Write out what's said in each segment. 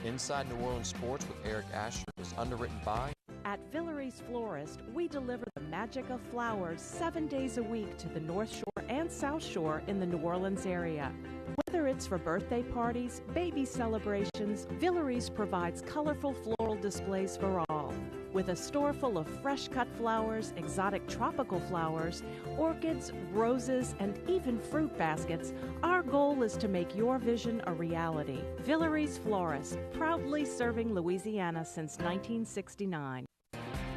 Inside New Orleans Sports with Eric Asher is underwritten by... At Villere's Florist, we deliver the magic of flowers 7 days a week to the North Shore and South Shore in the New Orleans area. Whether it's for birthday parties, baby celebrations, Villere's provides colorful floral displays for all. With a store full of fresh-cut flowers, exotic tropical flowers, orchids, roses, and even fruit baskets, our goal is to make your vision a reality. Villere's Florist, proudly serving Louisiana since 1969.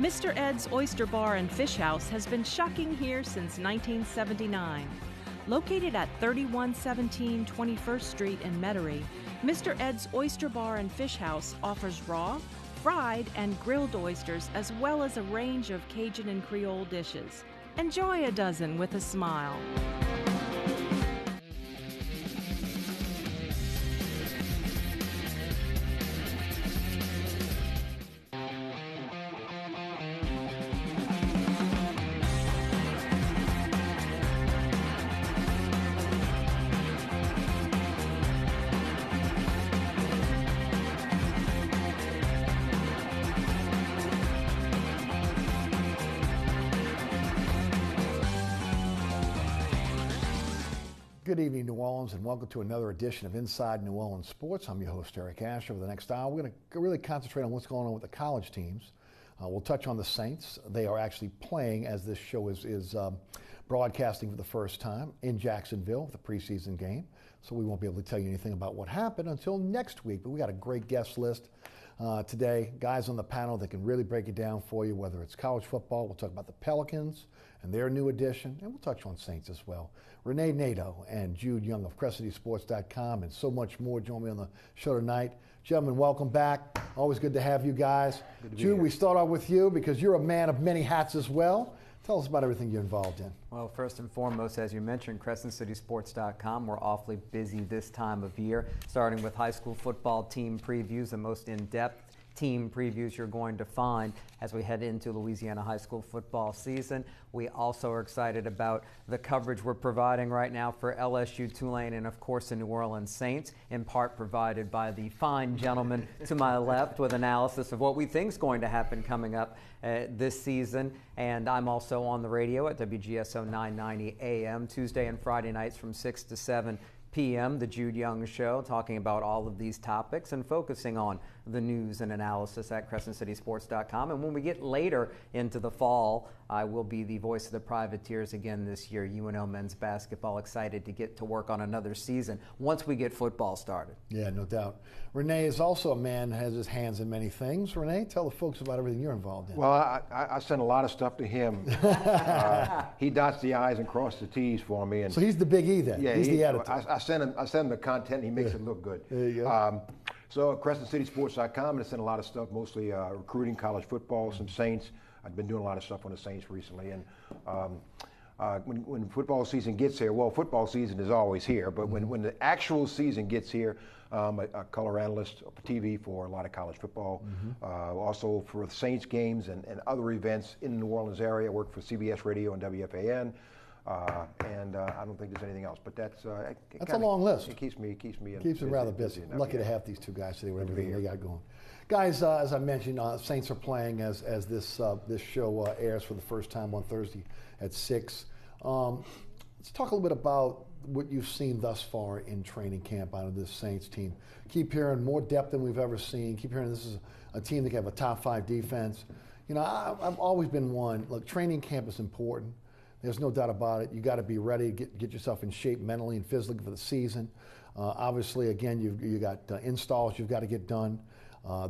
Mr. Ed's Oyster Bar and Fish House has been shucking here since 1979. Located at 3117 21st Street in Metairie, Mr. Ed's Oyster Bar and Fish House offers raw, fried, and grilled oysters, as well as a range of Cajun and Creole dishes. Enjoy a dozen with a smile. Good evening, New Orleans, and welcome to another edition of Inside New Orleans Sports. I'm your host, Eric Asher. Over the next hour, we're going to really concentrate on what's going on with the college teams. We'll touch on the Saints. They are actually playing, as this show is broadcasting for the first time, in Jacksonville, the preseason game. So we won't be able to tell you anything about what happened until next week. But we got a great guest list today. Guys on the panel that can really break it down for you, whether it's college football. We'll talk about the Pelicans and their new addition, and we'll touch on Saints as well. Rene, Nadeau, and Jude Young of CrescentCitySports.com, and so much more join me on the show tonight. Gentlemen, welcome back. Always good to have you guys. Jude, we start off with you because you're a man of many hats as well. Tell us about everything you're involved in. Well, first and foremost, as you mentioned, CrescentCitySports.com. We're awfully busy this time of year, starting with high school football team previews, the most in-depth team previews you're going to find as we head into Louisiana high school football season. We also are excited about the coverage we're providing right now for LSU, Tulane, and of course the New Orleans Saints, in part provided by the fine gentleman to my left with analysis of what we think is going to happen coming up this season. And I'm also on the radio at WGSO 990 AM Tuesday and Friday nights from 6 to 7 p.m., the Jude Young Show, talking about all of these topics and focusing on the news and analysis at CrescentCitySports.com. And when we get later into the fall, I will be the voice of the Privateers again this year. UNO men's basketball, excited to get to work on another season once we get football started. Yeah, no doubt. Rene is also a man who has his hands in many things. Rene, tell the folks about everything you're involved in. Well, I send a lot of stuff to him. He dots the I's and crosses the T's for me. And so he's the big E then. Yeah, he's the editor. I send him the content, and he makes it look good. There you go. So CrescentCitySports.com, and I send a lot of stuff, mostly recruiting, college football, some Saints. I've been doing a lot of stuff on the Saints recently. And when football season gets here, well, football season is always here, but when the actual season gets here, a color analyst for TV for a lot of college football, also for the Saints games and other events in the New Orleans area. I work for CBS Radio and WFAN. And I don't think there's anything else, but that's a long list. It keeps me rather busy. I'm lucky to have these two guys today with everything they got going. Guys, as I mentioned, Saints are playing as this show airs for the first time on Thursday at 6. Let's talk a little bit about what you've seen thus far in training camp out of this Saints team. Keep hearing more depth than we've ever seen. Keep hearing this is a team that can have a top 5 defense. You know, I've always been one. Look, training camp is important. There's no doubt about it. You got to be ready to get yourself in shape mentally and physically for the season. Obviously, again, you got installs you've got to get done.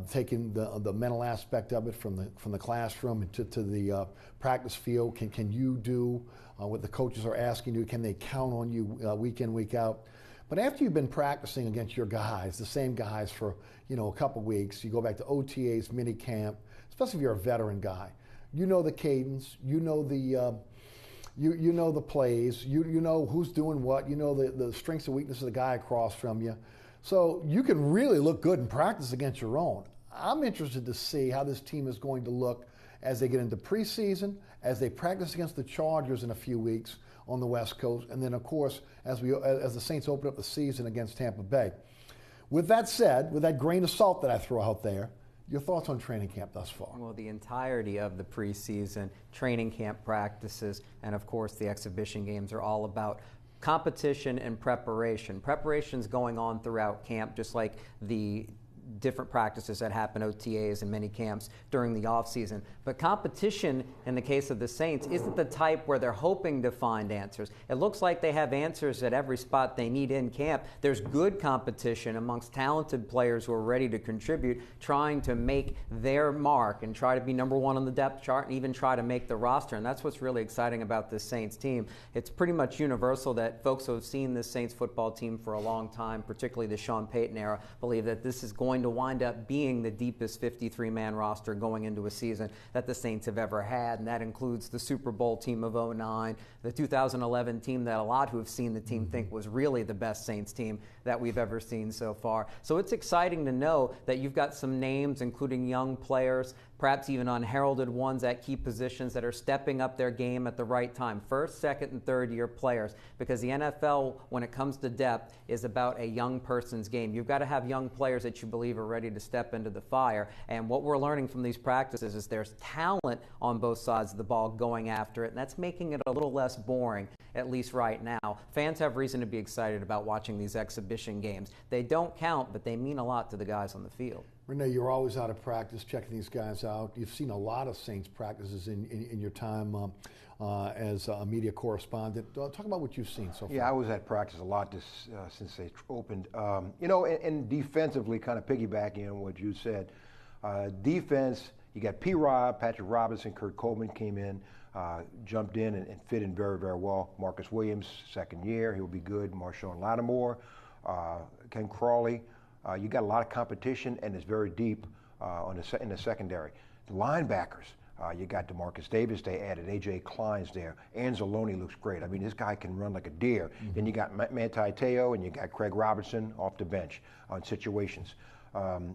Taking the mental aspect of it from the classroom to the practice field. Can you do what the coaches are asking you? Can they count on you week in, week out? But after you've been practicing against your guys, the same guys for a couple weeks, you go back to OTAs, mini camp, especially if you're a veteran guy. You know the cadence. You know the You know the plays, you know who's doing what, you know the strengths and weaknesses of the guy across from you. So you can really look good in practice against your own. I'm interested to see how this team is going to look as they get into preseason, as they practice against the Chargers in a few weeks on the West Coast, and then of course as the Saints open up the season against Tampa Bay. With that said, with that grain of salt that I throw out there, your thoughts on training camp thus far? Well, the entirety of the preseason, training camp practices, and of course the exhibition games are all about competition and preparation. Preparation's going on throughout camp, just like the different practices that happen, OTAs and mini camps during the off season. But competition in the case of the Saints isn't the type where they're hoping to find answers. It looks like they have answers at every spot they need in camp. There's good competition amongst talented players who are ready to contribute, trying to make their mark and try to be number one on the depth chart and even try to make the roster. And that's what's really exciting about this Saints team. It's pretty much universal that folks who have seen this Saints football team for a long time, particularly the Sean Payton era, believe that this is going to wind up being the deepest 53-man roster going into a season that the Saints have ever had, and that includes the Super Bowl team of '09, the 2011 team that a lot who have seen the team think was really the best Saints team that we've ever seen so far. So it's exciting to know that you've got some names, including young players, perhaps even unheralded ones at key positions that are stepping up their game at the right time. First, second, and third year players, because the NFL, when it comes to depth, is about a young person's game. You've got to have young players that you believe are ready to step into the fire. And what we're learning from these practices is there's talent on both sides of the ball going after it, and that's making it a little less boring, at least right now. Fans have reason to be excited about watching these exhibition games. They don't count, but they mean a lot to the guys on the field. Rene, you're always out of practice checking these guys out. You've seen a lot of Saints practices in your time as a media correspondent. Talk about what you've seen so far. Yeah, I was at practice a lot since they opened. You know, and defensively, kind of piggybacking on what you said, defense, you got P-Rob, Patrick Robinson, Kurt Coleman came in, jumped in and fit in very, very well. Marcus Williams, second year, he'll be good. Marshawn Lattimore, Ken Crawley. You got a lot of competition, and it's very deep in the secondary. The linebackers, you got DeMarcus Davis they added, A.J. Klein's there. Anzalone looks great. I mean, this guy can run like a deer. Mm-hmm. Then you got Manti Te'o, and you got Craig Robertson off the bench on situations.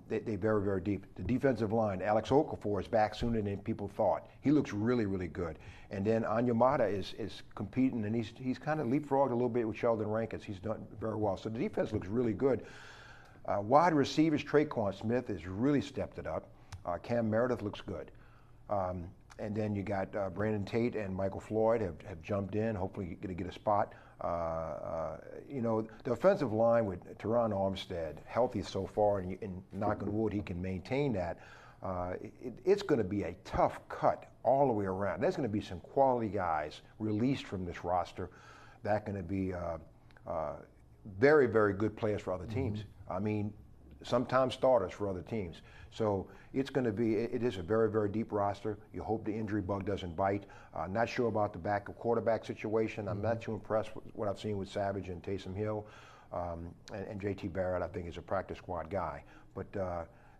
They very, very deep. The defensive line, Alex Okafor is back sooner than people thought. He looks really, really good. And then Onyemata is competing, and he's kind of leapfrogged a little bit with Sheldon Rankins. He's done very well. So the defense looks really good. Wide receivers, Traquan Smith has really stepped it up. Cam Meredith looks good. And then you got Brandon Tate and Michael Floyd have jumped in, hopefully going to get a spot. You know, the offensive line with Teron Armstead, healthy so far, and knock on wood, he can maintain that. It's going to be a tough cut all the way around. There's going to be some quality guys released from this roster that are going to be very, very good players for other teams. Mm-hmm. I mean, sometimes starters for other teams. So it's going to be, it is a very, very deep roster. You hope the injury bug doesn't bite. Not sure about the backup quarterback situation. I'm not too impressed with what I've seen with Savage and Taysom Hill. And J.T. Barrett, I think, is a practice squad guy. But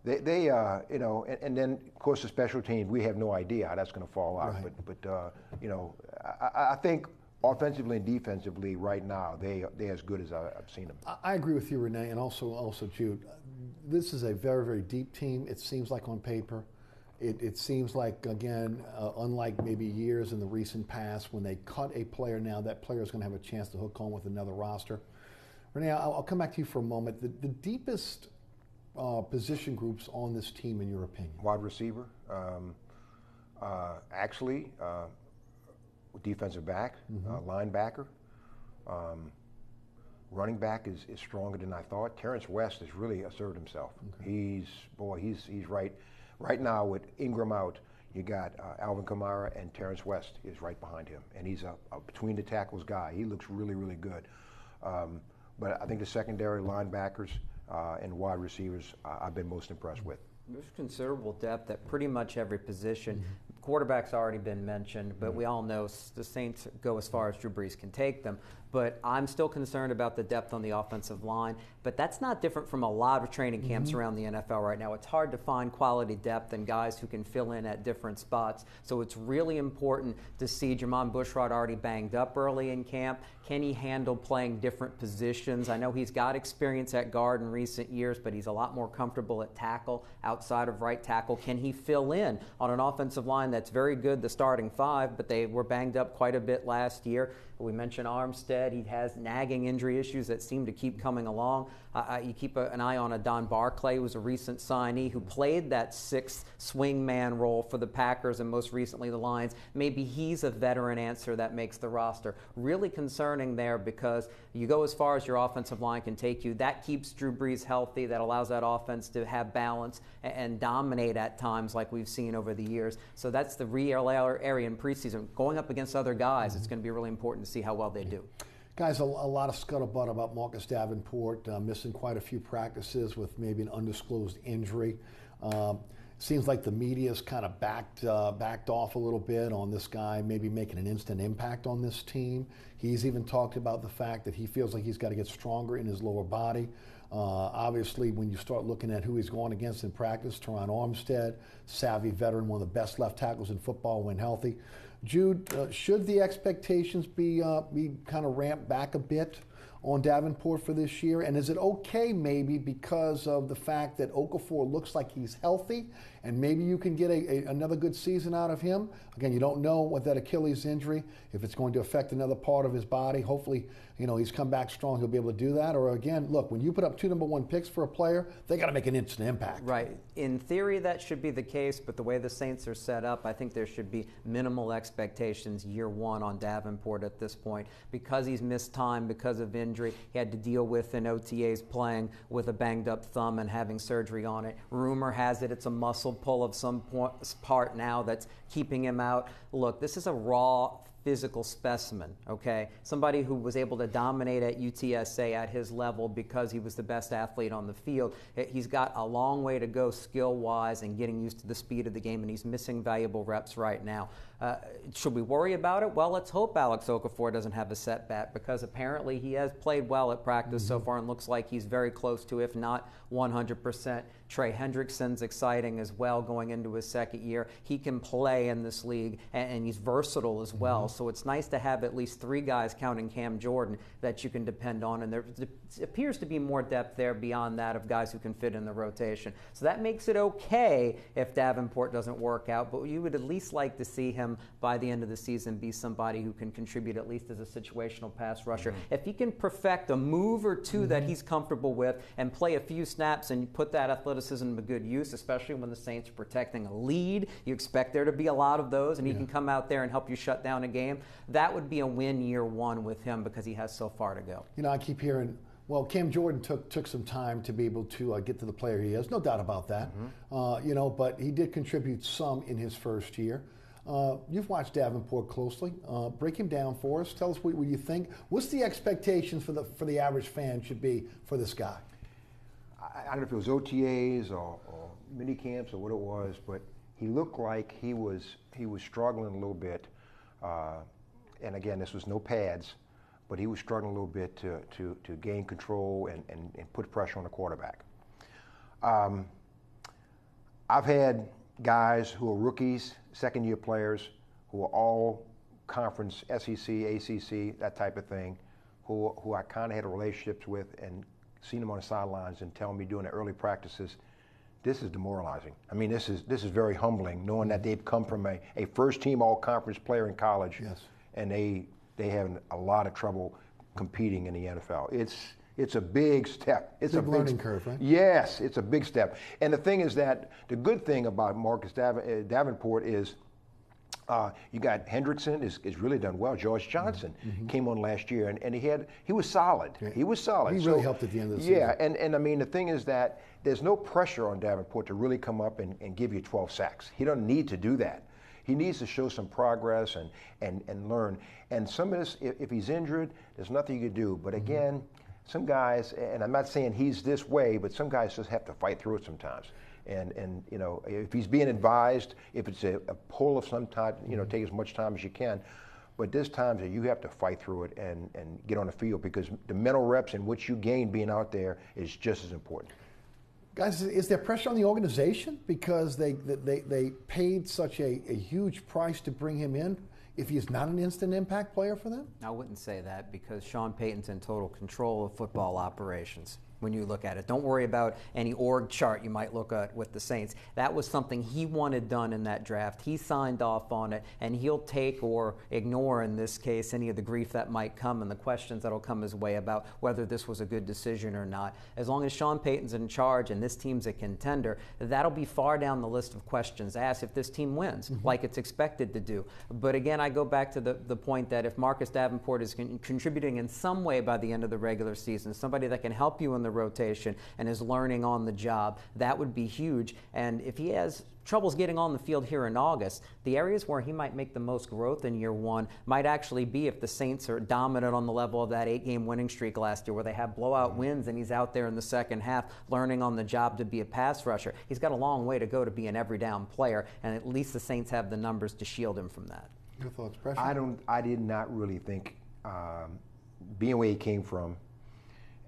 they you know, and then, of course, the special teams, we have no idea how that's going to fall out. Right. But you know, I think offensively and defensively right now, they're as good as I've seen them. I agree with you, Rene, and also Jude. This is a very, very deep team. It seems like on paper. It seems like, again, unlike maybe years in the recent past, when they cut a player now, that player is going to have a chance to hook on with another roster. Rene, I'll come back to you for a moment. The deepest position groups on this team, in your opinion? Wide receiver. Actually, defensive back, linebacker. Running back is stronger than I thought. Terrence West has really asserted himself. Okay. He's right now with Ingram out. You got Alvin Kamara, and Terrence West is right behind him, and he's a between the tackles guy. He looks really, really good. But I think the secondary linebackers and wide receivers I've been most impressed with. There's considerable depth at pretty much every position. Quarterback's already been mentioned, but we all know the Saints go as far as Drew Brees can take them. But I'm still concerned about the depth on the offensive line. But that's not different from a lot of training camps around the NFL right now. It's hard to find quality depth and guys who can fill in at different spots. So it's really important to see Jermon Bushrod already banged up early in camp. Can he handle playing different positions? I know he's got experience at guard in recent years, but he's a lot more comfortable at tackle, outside of right tackle. Can he fill in on an offensive line that's very good, the starting five, but they were banged up quite a bit last year? We mentioned Armstead. He has nagging injury issues that seem to keep coming along. You keep an eye on a Don Barclay, who was a recent signee who played that sixth swing man role for the Packers and most recently the Lions. Maybe he's a veteran answer that makes the roster. Really concerning there because you go as far as your offensive line can take you. That keeps Drew Brees healthy. That allows that offense to have balance and dominate at times like we've seen over the years. So that's the real area in preseason. Going up against other guys, it's going to be really important to see how well they do. Guys, a lot of scuttlebutt about Marcus Davenport missing quite a few practices with maybe an undisclosed injury. Seems like the media's kind of backed off a little bit on this guy maybe making an instant impact on this team. He's even talked about the fact that he feels like he's got to get stronger in his lower body. Obviously, when you start looking at who he's going against in practice, Teron Armstead, savvy veteran, one of the best left tackles in football when healthy. Jude, should the expectations be kind of ramped back a bit on Davenport for this year? And is it okay maybe because of the fact that Okafor looks like he's healthy and maybe you can get another good season out of him? Again, you don't know what that Achilles injury, if it's going to affect another part of his body. Hopefully, he's come back strong. He'll be able to do that. Or again, look, when you put up 2 number 1 picks for a player, they got to make an instant impact. Right. In theory, that should be the case, but the way the Saints are set up, I think there should be minimal expectations year one on Davenport at this point because he's missed time because of injury. He had to deal with in OTAs playing with a banged up thumb and having surgery on it. Rumor has it it's a muscle pull of some part now that's keeping him out. Look, this is a raw physical specimen, okay? Somebody who was able to dominate at UTSA at his level because he was the best athlete on the field. He's got a long way to go skill-wise and getting used to the speed of the game, and he's missing valuable reps right now. Should we worry about it? Well, let's hope Alex Okafor doesn't have a setback because apparently he has played well at practice so far and looks like he's very close to, if not 100%. Trey Hendrickson's exciting as well going into his second year. He can play in this league, and he's versatile as well. So it's nice to have at least 3 guys, counting Cam Jordan, that you can depend on. And there appears to be more depth there beyond that of guys who can fit in the rotation. So that makes it okay if Davenport doesn't work out, but you would at least like to see him by the end of the season be somebody who can contribute at least as a situational pass rusher. If he can perfect a move or two that he's comfortable with and play a few snaps and put that athleticism to good use, especially when the Saints are protecting a lead, you expect there to be a lot of those, and he can come out there and help you shut down a game. That would be a win year one with him because he has so far to go. I keep hearing, well, Cam Jordan took some time to be able to get to the player he is. No doubt about that. But he did contribute some in his first year. You've watched Davenport closely. Break him down for us. Tell us what you think. What's the expectations for the average fan should be for this guy? I don't know if it was OTAs or mini camps or what it was, but he looked like he was struggling a little bit. And again, this was no pads, but he was struggling a little bit to gain control and put pressure on the quarterback. I've had guys who are rookies, second-year players, who are all conference, SEC, ACC, that type of thing, who I kind of had relationships with and seen them on the sidelines and telling me during the early practices, this is demoralizing. I mean, this is very humbling, knowing that they've come from a first-team all-conference player in college, and they have a lot of trouble competing in the NFL. It's a big step. It's a big learning curve, right? Yes, it's a big step. And the thing is that the good thing about Marcus Davenport is you got Hendrickson is really done well. George Johnson came on last year, and he was solid. Yeah. He was solid. He really helped at the end of the season. Yeah, and I mean, the thing is that there's no pressure on Davenport to really come up and give you 12 sacks. He doesn't need to do that. He needs to show some progress and learn. And some of this, if he's injured, there's nothing you can do. But again, some guys, and I'm not saying he's this way, but some guys just have to fight through it sometimes. And if he's being advised, if it's a pull of some type, take as much time as you can. But there's times that you have to fight through it and get on the field because the mental reps and what you gain being out there is just as important. Guys, is there pressure on the organization because they paid such a huge price to bring him in if he's not an instant impact player for them? I wouldn't say that because Sean Payton's in total control of football operations. when you look at it. Don't worry about any org chart you might look at with the Saints. That was something he wanted done in that draft. He signed off on it, and he'll take or ignore, in this case, any of the grief that might come and the questions that will come his way about whether this was a good decision or not. As long as Sean Payton's in charge and this team's a contender, that'll be far down the list of questions asked if this team wins, like it's expected to do. But again, I go back to the point that if Marcus Davenport is contributing in some way by the end of the regular season, somebody that can help you in the rotation and is learning on the job, that would be huge. And if he has troubles getting on the field here in August, the areas where he might make the most growth in year one might actually be if the Saints are dominant on the level of that 8-game winning streak last year, where they have blowout wins and he's out there in the second half learning on the job to be a pass rusher. He's got a long way to go to be an every down player, and at least the Saints have the numbers to shield him from that. Your thoughts, Pressure? I did not really think, being where he came from,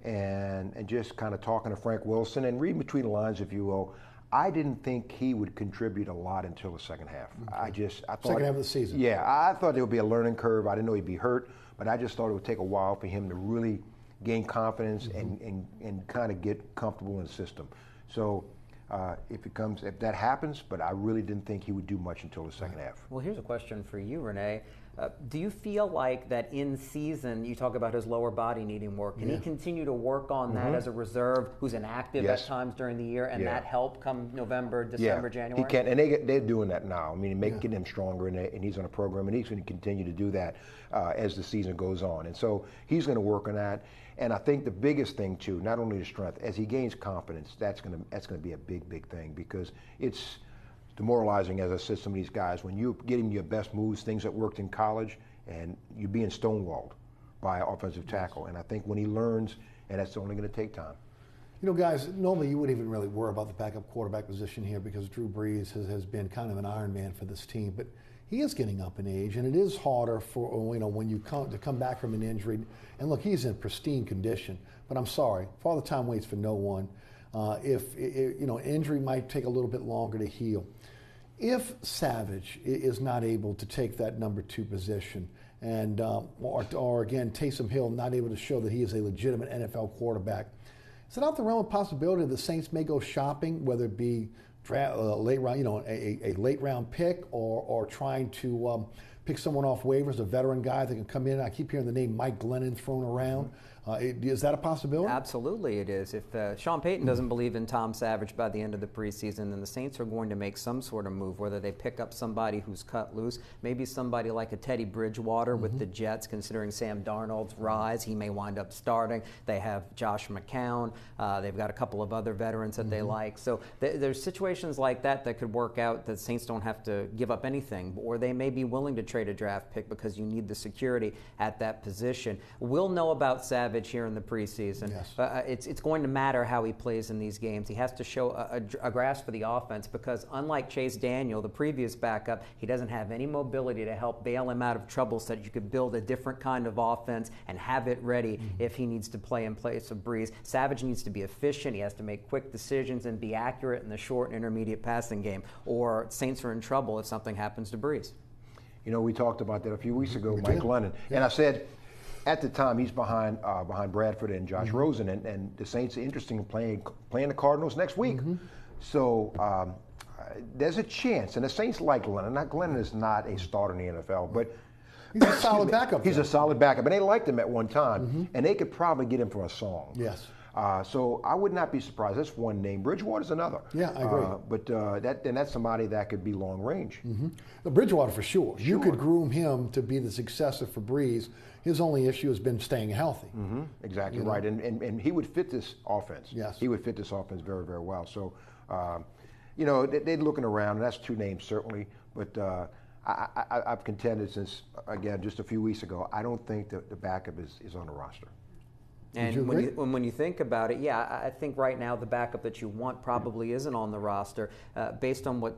and just kind of talking to Frank Wilson and reading between the lines, if you will, I didn't think he would contribute a lot until the second half. Okay. I thought second half of the season. Yeah, I thought there would be a learning curve. I didn't know he'd be hurt, but I just thought it would take a while for him to really gain confidence and kind of get comfortable in the system. So if that happens, but I really didn't think he would do much until the second half. Well, here's a question for you, Rene. Do you feel like that in season, you talk about his lower body needing work, can he continue to work on that as a reserve who's inactive at times during the year, and that help come November, December, January? He can, and they're doing that now. I mean, getting him stronger, and he's on a program, and he's going to continue to do that as the season goes on. And so he's going to work on that. And I think the biggest thing, too, not only the strength, as he gains confidence, that's going to be a big thing, because it's demoralizing, as I said, some of these guys, when you're getting your best moves, things that worked in college, and you're being stonewalled by an offensive tackle. And I think when he learns, and that's only going to take time. You know, guys, normally you wouldn't even really worry about the backup quarterback position here, because Drew Brees has been kind of an Iron Man for this team. But he is getting up in age, and it is harder for, when you come back from an injury. And look, he's in pristine condition. But I'm sorry, Father Time waits for no one. If injury might take a little bit longer to heal. If Savage is not able to take that number 2 position, and or again, Taysom Hill not able to show that he is a legitimate NFL quarterback, is it out the realm of possibility the Saints may go shopping, whether it be late round, a late round pick, or trying to pick someone off waivers, a veteran guy that can come in? I keep hearing the name Mike Glennon thrown around. Is that a possibility? Absolutely it is. If Sean Payton doesn't believe in Tom Savage by the end of the preseason, then the Saints are going to make some sort of move, whether they pick up somebody who's cut loose, maybe somebody like a Teddy Bridgewater with the Jets, considering Sam Darnold's rise. He may wind up starting. They have Josh McCown. They've got a couple of other veterans that they like. So there's situations like that could work out that the Saints don't have to give up anything, or they may be willing to trade a draft pick because you need the security at that position. We'll know about Savage here in the preseason. Yes. It's going to matter how he plays in these games. He has to show a grasp for the offense, because unlike Chase Daniel, the previous backup, he doesn't have any mobility to help bail him out of trouble, so that you could build a different kind of offense and have it ready if he needs to play in place of Brees. Savage needs to be efficient. He has to make quick decisions and be accurate in the short and intermediate passing game, or Saints are in trouble if something happens to Brees. You know, we talked about that a few weeks ago, Mike Glennon, and I said, at the time, he's behind Bradford and Josh Rosen, and the Saints are interested in playing the Cardinals next week. So there's a chance, and the Saints like Glennon. Glennon is not a starter in the NFL, but he's a solid backup. He's a solid backup, and they liked him at one time, and they could probably get him for a song. Yes. So I would not be surprised. That's one name. Bridgewater's another. Yeah, I agree. But that's somebody that could be long range. The Bridgewater for sure. You could groom him to be the successor for Brees. His only issue has been staying healthy. Exactly right. And he would fit this offense. Yes. He would fit this offense very, very well. So, they're looking around, and that's 2 names certainly. But I've contended since, again, just a few weeks ago, I don't think that the backup is on the roster. And when you think about it, yeah, I think right now the backup that you want probably isn't on the roster, based on what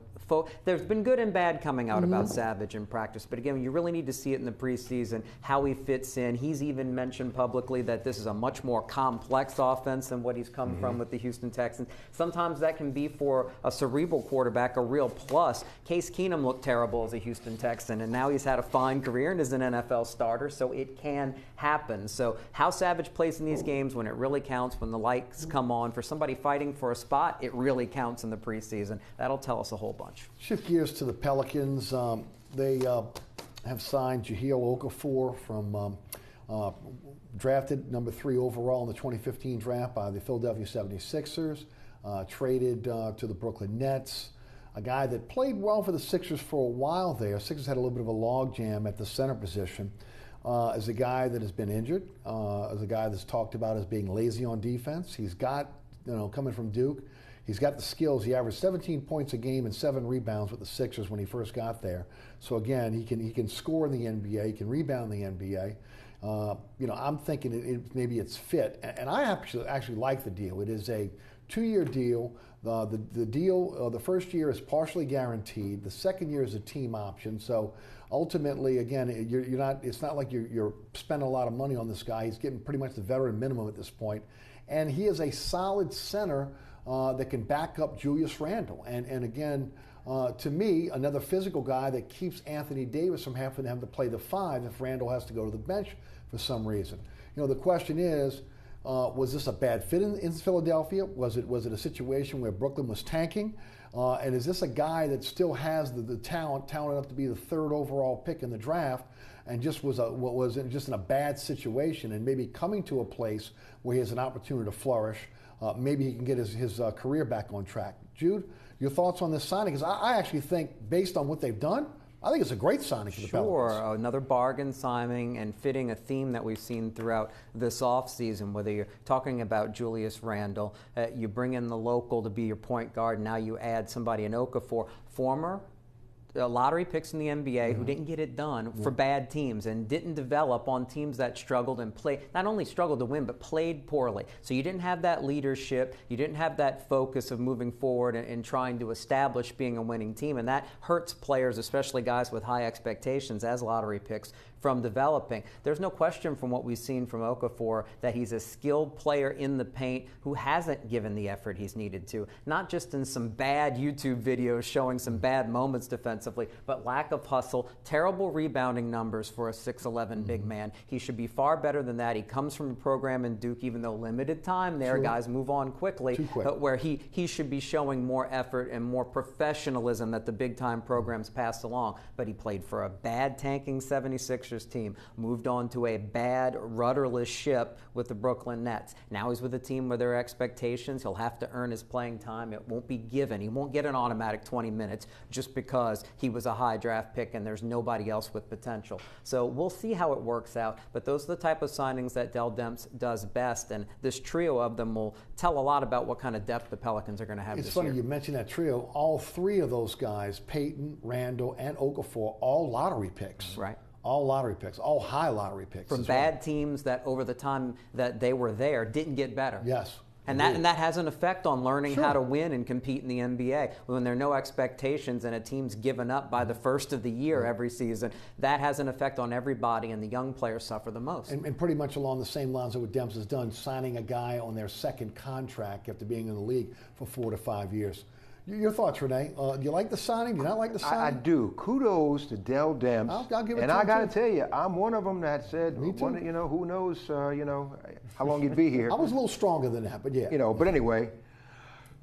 there's been good and bad coming out about Savage in practice. But again, you really need to see it in the preseason, how he fits in. He's even mentioned publicly that this is a much more complex offense than what he's come from with the Houston Texans. Sometimes that can be, for a cerebral quarterback, a real plus. Case Keenum looked terrible as a Houston Texan, and now he's had a fine career and is an NFL starter, so it can happen. So how Savage plays in in these games when it really counts, when the lights come on. For somebody fighting for a spot, it really counts in the preseason. That'll tell us a whole bunch. Shift gears to the Pelicans. They have signed Jahlil Okafor from drafted number 3 overall in the 2015 draft by the Philadelphia 76ers, traded to the Brooklyn Nets. A guy that played well for the Sixers for a while there. Sixers had a little bit of a logjam at the center position. As a guy that has been injured, as a guy that's talked about as being lazy on defense. He's got, coming from Duke, he's got the skills. He averaged 17 points a game and 7 rebounds with the Sixers when he first got there. So again, he can score in the NBA, he can rebound in the NBA. I'm thinking maybe it's fit, and I actually like the deal. It is a 2-year deal. The deal, the first year is partially guaranteed. The second year is a team option. So ultimately, again, it's not like you're spending a lot of money on this guy. He's getting pretty much the veteran minimum at this point, and he is a solid center that can back up Julius Randle. And again, to me, another physical guy that keeps Anthony Davis from having to play the 5 if Randle has to go to the bench for some reason. The question is, was this a bad fit in Philadelphia? Was it a situation where Brooklyn was tanking? And is this a guy that still has the talent enough to be the 3rd overall pick in the draft, and just was just in a bad situation, and maybe coming to a place where he has an opportunity to flourish? Maybe he can get his career back on track. Jude, your thoughts on this signing? Because I actually think, based on what they've done, I think it's a great signing for the Pelicans. Sure, another bargain signing and fitting a theme that we've seen throughout this offseason, whether you're talking about Julius Randle, you bring in the local to be your point guard, now you add somebody in Okafor, former lottery picks in the NBA who didn't get it done for bad teams and didn't develop on teams that struggled and not only struggled to win, but played poorly. So you didn't have that leadership, you didn't have that focus of moving forward and trying to establish being a winning team, and that hurts players, especially guys with high expectations as lottery picks, from developing. There's no question from what we've seen from Okafor that he's a skilled player in the paint who hasn't given the effort he's needed to, not just in some bad YouTube videos showing some bad moments defensively, but lack of hustle, terrible rebounding numbers for a 6'11" big man. He should be far better than that. He comes from a program in Duke, even though limited time there, guys move on quickly, where he should be showing more effort and more professionalism that the big time programs pass along. But he played for a bad tanking 76ers team, moved on to a bad rudderless ship with the Brooklyn Nets. Now he's with a team with their expectations. He'll have to earn his playing time. It won't be given. He won't get an automatic 20 minutes just because he was a high draft pick and there's nobody else with potential. So we'll see how it works out, but those are the type of signings that Dell Demps does best, and this trio of them will tell a lot about what kind of depth the Pelicans are going to have this year. It's funny you mentioned that trio. All 3 of those guys, Payton, Randle, and Okafor, all lottery picks. Right. All lottery picks, all high lottery picks. From bad teams that over the time that they were there didn't get better. Yes. And that has an effect on learning how to win and compete in the NBA. When there are no expectations and a team's given up by the first of the year every season, that has an effect on everybody, and the young players suffer the most. And pretty much along the same lines of what Demps has done, signing a guy on their 2nd contract after being in the league for 4 to 5 years. Your thoughts, Rene? Do you like the signing? Do you not like the signing? I do. Kudos to Dell Demps. I'll give it and to I got to him, tell you, I'm one of them that said, Me too. who knows, how long he'd be here. I was a little stronger than that, but yeah. But anyway,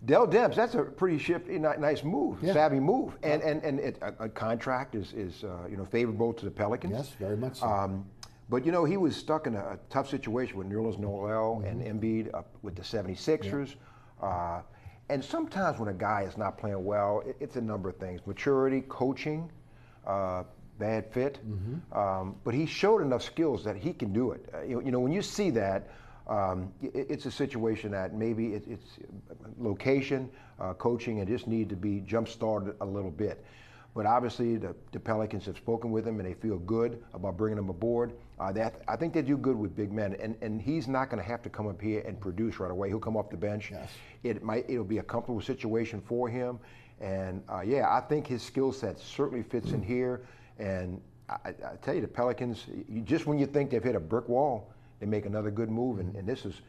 Dell Demps, that's a pretty nice move, savvy move, and a contract is favorable to the Pelicans. Yes, very much so. But he was stuck in a tough situation with Nerlens Noel and Embiid up with the 76ers. And sometimes when a guy is not playing well, it's a number of things: maturity, coaching, bad fit. But he showed enough skills that he can do it. When you see that, it's a situation that maybe it's location, coaching, and just need to be jump-started a little bit. But obviously, the Pelicans have spoken with him, and they feel good about bringing him aboard. I think they do good with big men, and he's not going to have to come up here and produce right away. He'll come off the bench. Yes. It'll be a comfortable situation for him, and I think his skill set certainly fits in here. And I tell you, the Pelicans, just when you think they've hit a brick wall, they make another good move, and this is.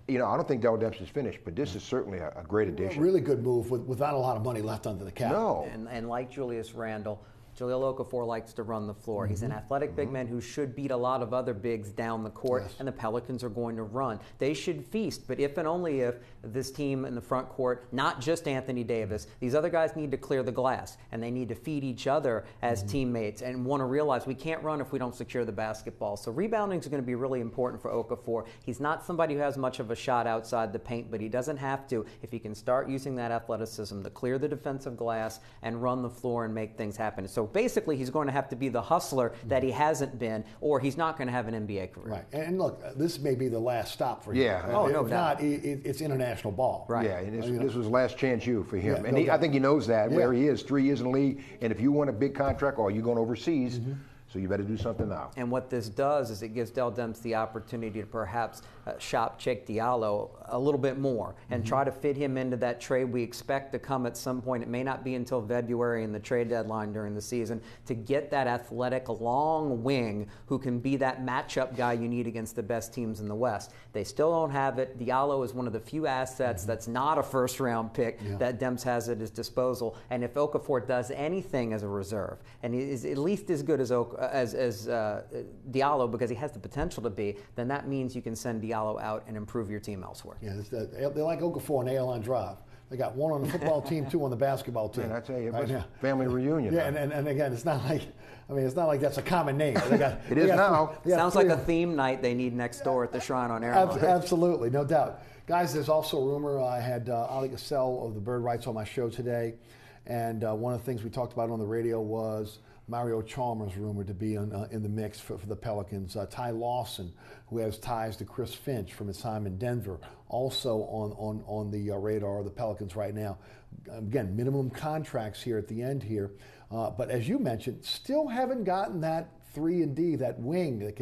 I don't think Dell Demps is finished, but this is certainly a great addition. Really good move without a lot of money left under the cap. No. And like Julius Randle, Jahlil Okafor likes to run the floor. He's an athletic big man who should beat a lot of other bigs down the court, and the Pelicans are going to run. They should feast, but if and only if this team in the front court, not just Anthony Davis, these other guys need to clear the glass, and they need to feed each other as teammates and want to realize we can't run if we don't secure the basketball. So rebounding is going to be really important for Okafor. He's not somebody who has much of a shot outside the paint, but he doesn't have to if he can start using that athleticism to clear the defensive glass and run the floor and make things happen. So basically, he's going to have to be the hustler that he hasn't been, or he's not going to have an NBA career. Right. And look, this may be the last stop for him. Yeah. Oh, no if doubt. not, it's international ball. Right. Yeah, and this was last chance for him. Yeah, And no I think he knows that, where Yeah. he is, 3 years in the league. And if you want a big contract, or you're going overseas, so you better do something now. And what this does is it gives Dell Demps the opportunity to perhaps shop Cheikh Diallo a little bit more and try to fit him into that trade we expect to come at some point. It may not be until February in the trade deadline during the season, to get that athletic long wing who can be that matchup guy you need against the best teams in the West. They still don't have it. Diallo is one of the few assets that's not a first-round pick that Demps has at his disposal. And if Okafor does anything as a reserve, and is at least as good as Diallo, because he has the potential to be, then that means you can send Diallo out and improve your team elsewhere. Yeah, they like Okafor and Airline Drive. They got one on the football team, 2 on the basketball team. Man, I tell you, right it's now. family reunion. Yeah, and again, it's not like that's a common name. It is now. Sounds like a theme night they need next door at the Shrine on Airline. Absolutely, no doubt. Guys, there's also a rumor. I had Ali Gassel of the Bird Rights on my show today, and one of the things we talked about on the radio was Mario Chalmers rumored to be in the mix for the Pelicans. Ty Lawson, who has ties to Chris Finch from his time in Denver, also on the radar of the Pelicans right now. Again, minimum contracts here at the end here. But as you mentioned, still haven't gotten that 3-and-D, that wing that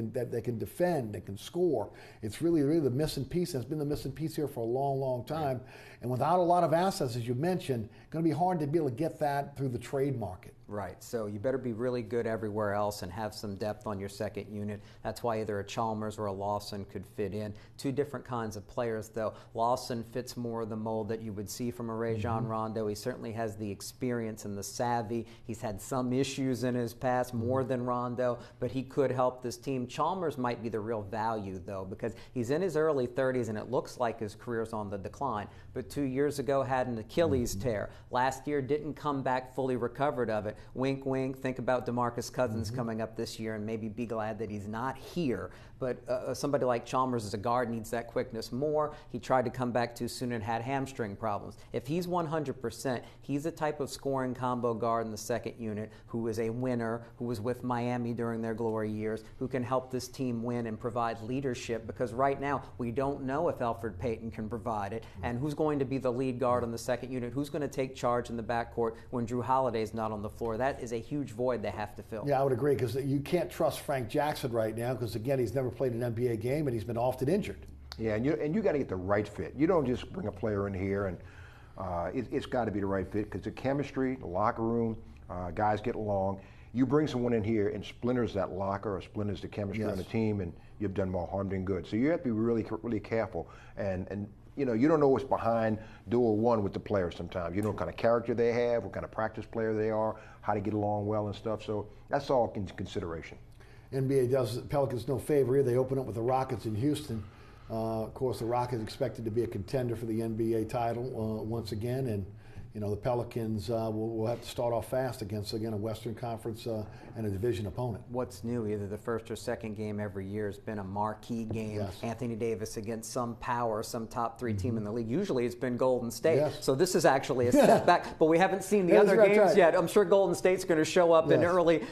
can defend, that can score. It's really the missing piece. It's been the missing piece here for a long time. And without a lot of assets, as you mentioned, going to be hard to be able to get that through the trade market. Right, so you better be really good everywhere else and have some depth on your second unit. That's why either a Chalmers or a Lawson could fit in. 2 different kinds of players, though. Lawson fits more the mold that you would see from a Rajon Rondo. He certainly has the experience and the savvy. He's had some issues in his past, more than Rondo, but he could help this team. Chalmers might be the real value, though, because he's in his early 30s and it looks like his career's on the decline. But 2 years ago had an Achilles tear. Last year didn't come back fully recovered of it. Wink, wink. Think about DeMarcus Cousins coming up this year and maybe be glad that he's not here. But somebody like Chalmers as a guard needs that quickness more. He tried to come back too soon and had hamstring problems. If he's 100%, he's a type of scoring combo guard in the second unit who is a winner, who was with Miami during their glory years, who can help this team win and provide leadership, because right now we don't know if Elfrid Payton can provide it, and who's going to be the lead guard on the second unit, who's going to take charge in the backcourt when Drew Holiday's not on the floor. That is a huge void they have to fill. Yeah, I would agree, because you can't trust Frank Jackson right now, because again, he's never played an NBA game and he's been often injured. Yeah, and you got to get the right fit. You don't just bring a player in here and it's got to be the right fit, because the chemistry, the locker room, guys get along. You bring someone in here and splinters that locker or splinters the chemistry on the team, and you've done more harm than good. So you have to be really careful. And you know, you don't know what's behind door one with the players sometimes. You know what kind of character they have, what kind of practice player they are, how to get along well and stuff. So that's all in consideration. NBA does the Pelicans no favor here. They open up with the Rockets in Houston. Of course, the Rockets expected to be a contender for the NBA title once again, and you know the Pelicans will have to start off fast against, again, a Western Conference and a division opponent. What's new, either the first or second game every year has been a marquee game. Yes. Anthony Davis against some power, some top 3 team in the league. Usually it's been Golden State. Yes. So this is actually a step back, but we haven't seen the other games yet. I'm sure Golden State's going to show up in early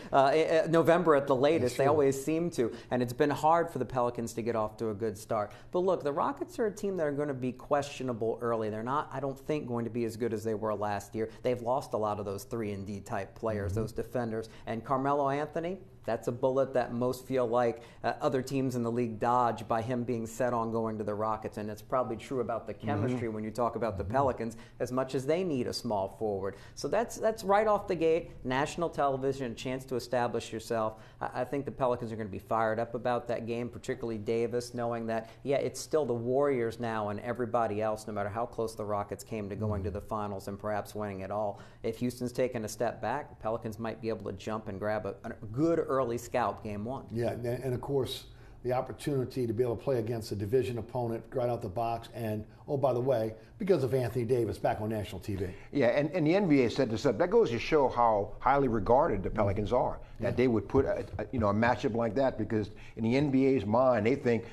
November at the latest. They always seem to. And it's been hard for the Pelicans to get off to a good start. But look, the Rockets are a team that are going to be questionable early. They're not, I don't think, going to be as good as they were last year. They've lost a lot of those 3-and-D type players, those defenders. And Carmelo Anthony, That's a bullet that most feel like other teams in the league dodge by him being set on going to the Rockets. And it's probably true about the chemistry when you talk about the Pelicans, as much as they need a small forward. So that's right off the gate, national television, a chance to establish yourself. I think the Pelicans are going to be fired up about that game, particularly Davis, knowing that, yeah, it's still the Warriors now and everybody else, no matter how close the Rockets came to going to the finals and perhaps winning it all. If Houston's taken a step back, the Pelicans might be able to jump and grab a good early scalp game one. Yeah, and of course, the opportunity to be able to play against a division opponent right out the box, and, oh, by the way, because of Anthony Davis back on national TV. Yeah, and the NBA set this up. That goes to show how highly regarded the Pelicans are, that they would put a matchup like that, because in the NBA's mind, they think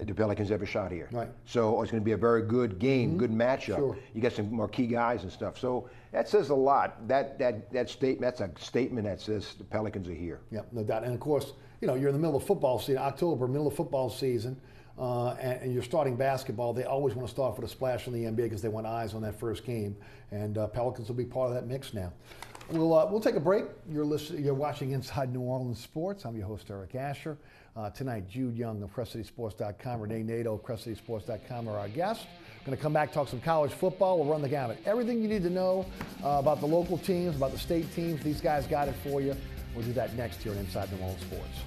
the Pelicans have a shot here. Right. So it's going to be a very good game, good matchup. Sure. You got some marquee guys and stuff. So that says a lot. That's a statement that says the Pelicans are here. Yeah, no doubt. And of course, you're in the middle of football season, October, middle of football season, and you're starting basketball. They always want to start with a splash in the NBA because they want eyes on that first game. And Pelicans will be part of that mix now. We'll take a break. You're watching Inside New Orleans Sports. I'm your host, Eric Asher. Tonight, Jude Young of CrestCitySports.com, Rene Nadeau of CrestCitySports.com are our guests. We're going to come back, talk some college football. We'll run the gamut. Everything you need to know about the local teams, about the state teams, these guys got it for you. We'll do that next here on Inside New Orleans Sports.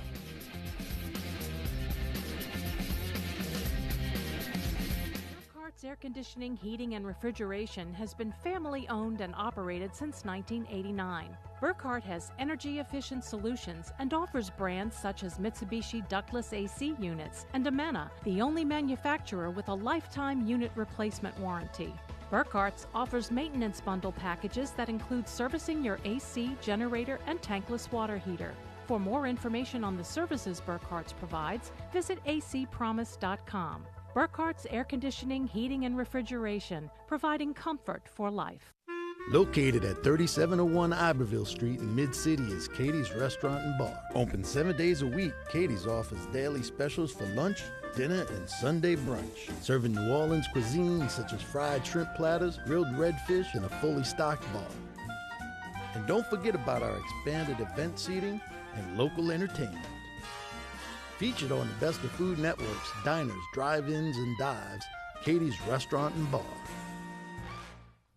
Air conditioning, heating, and refrigeration has been family-owned and operated since 1989. Burkhardt has energy-efficient solutions and offers brands such as Mitsubishi ductless AC units and Amana, the only manufacturer with a lifetime unit replacement warranty. Burkhardt's offers maintenance bundle packages that include servicing your AC, generator, and tankless water heater. For more information on the services Burkhardt's provides, visit acpromise.com. Burkhardt's Air Conditioning, Heating, and Refrigeration, providing comfort for life. Located at 3701 Iberville Street in Mid-City is Katie's Restaurant and Bar. Open 7 days a week, Katie's offers daily specials for lunch, dinner, and Sunday brunch. Serving New Orleans cuisine such as fried shrimp platters, grilled redfish, and a fully stocked bar. And don't forget about our expanded event seating and local entertainment. Featured on the Best of Food Network's diners, drive-ins, and dives, Katie's Restaurant and Bar.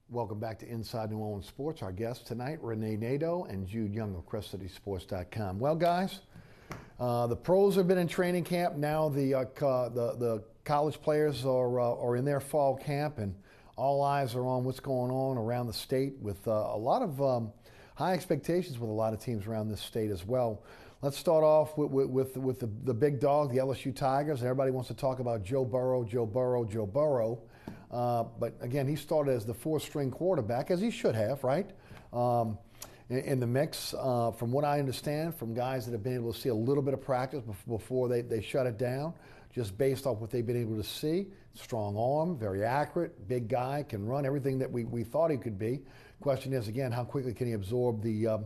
Welcome back to Inside New Orleans Sports. Our guests tonight, Rene Nadeau and Jude Young of CrestCitySports.com. Well, guys, the pros have been in training camp. Now the college players are in their fall camp, and all eyes are on what's going on around the state with a lot of high expectations with a lot of teams around this state as well. Let's start off with the big dog, the LSU Tigers. Everybody wants to talk about Joe Burrow. But again, he started as the fourth-string quarterback, as he should have, right? In the mix, from what I understand, from guys that have been able to see a little bit of practice before they shut it down, just based off what they've been able to see. Strong arm, very accurate, big guy, can run everything that we thought he could be. Question is, again, how quickly can he absorb the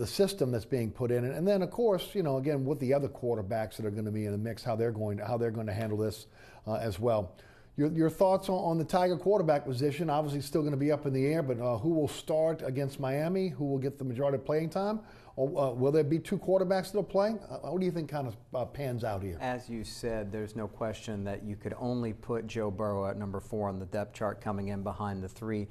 system that's being put in, and then of course, again, with the other quarterbacks that are going to be in the mix, how they're going to handle this as well. Your thoughts on the Tiger quarterback position? Obviously, still going to be up in the air, but who will start against Miami? Who will get the majority of playing time? Or will there be two quarterbacks that are playing? What do you think kind of pans out here? As you said, there's no question that you could only put Joe Burrow at number 4 on the depth chart, coming in behind the 3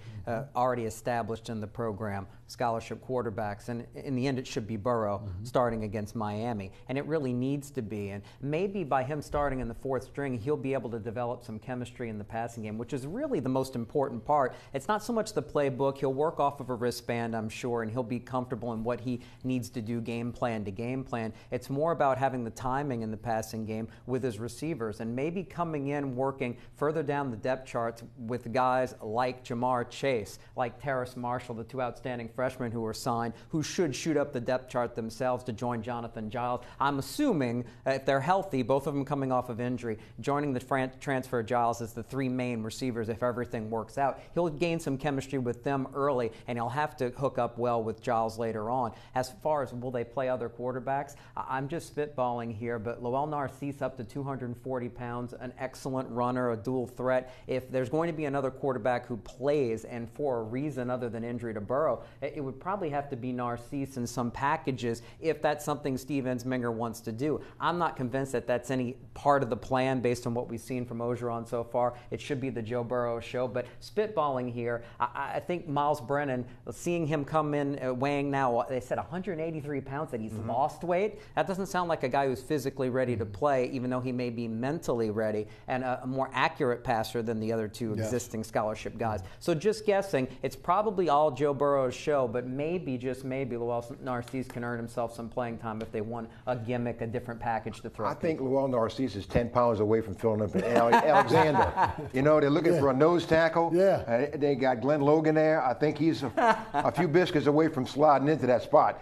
already established in the program scholarship quarterbacks. And in the end, it should be Burrow starting against Miami. And it really needs to be. And maybe by him starting in the 4th string, he'll be able to develop some chemistry in the passing game, which is really the most important part. It's not so much the playbook. He'll work off of a wristband, I'm sure, and he'll be comfortable in what he needs to do game plan to game plan. It's more about having the timing in the passing game with his receivers, and maybe coming in working further down the depth charts with guys like Jamar Chase, like Terrace Marshall, the 2 outstanding freshmen who were signed, who should shoot up the depth chart themselves to join Jonathan Giles. I'm assuming if they're healthy, both of them coming off of injury, joining the transfer Giles as the 3 main receivers if everything works out. He'll gain some chemistry with them early, and he'll have to hook up well with Giles later on. As far as will they play other quarterbacks, I'm just spitballing here, but Lowell Narcisse up to 240 pounds, an excellent runner, a dual threat. If there's going to be another quarterback who plays, and for a reason other than injury to Burrow, it would probably have to be Narcisse in some packages if that's something Steve Ensminger wants to do. I'm not convinced that that's any part of the plan based on what we've seen from Orgeron so far. It should be the Joe Burrow show, but spitballing here, I think Miles Brennan, seeing him come in weighing now, they said 183 pounds, that he's lost weight. That doesn't sound like a guy who's physically ready to play, even though he may be mentally ready, and a more accurate passer than the other two existing scholarship guys. So just guessing, it's probably all Joe Burrow's show, but maybe, just maybe, Lowell Narcisse can earn himself some playing time if they want a gimmick, a different package to throw. I think Lowell Narcisse is 10 pounds away from filling up Alexander. You know, they're looking for a nose tackle. Yeah. They got Glenn Logan there. I think he's a few biscuits away from sliding into that spot.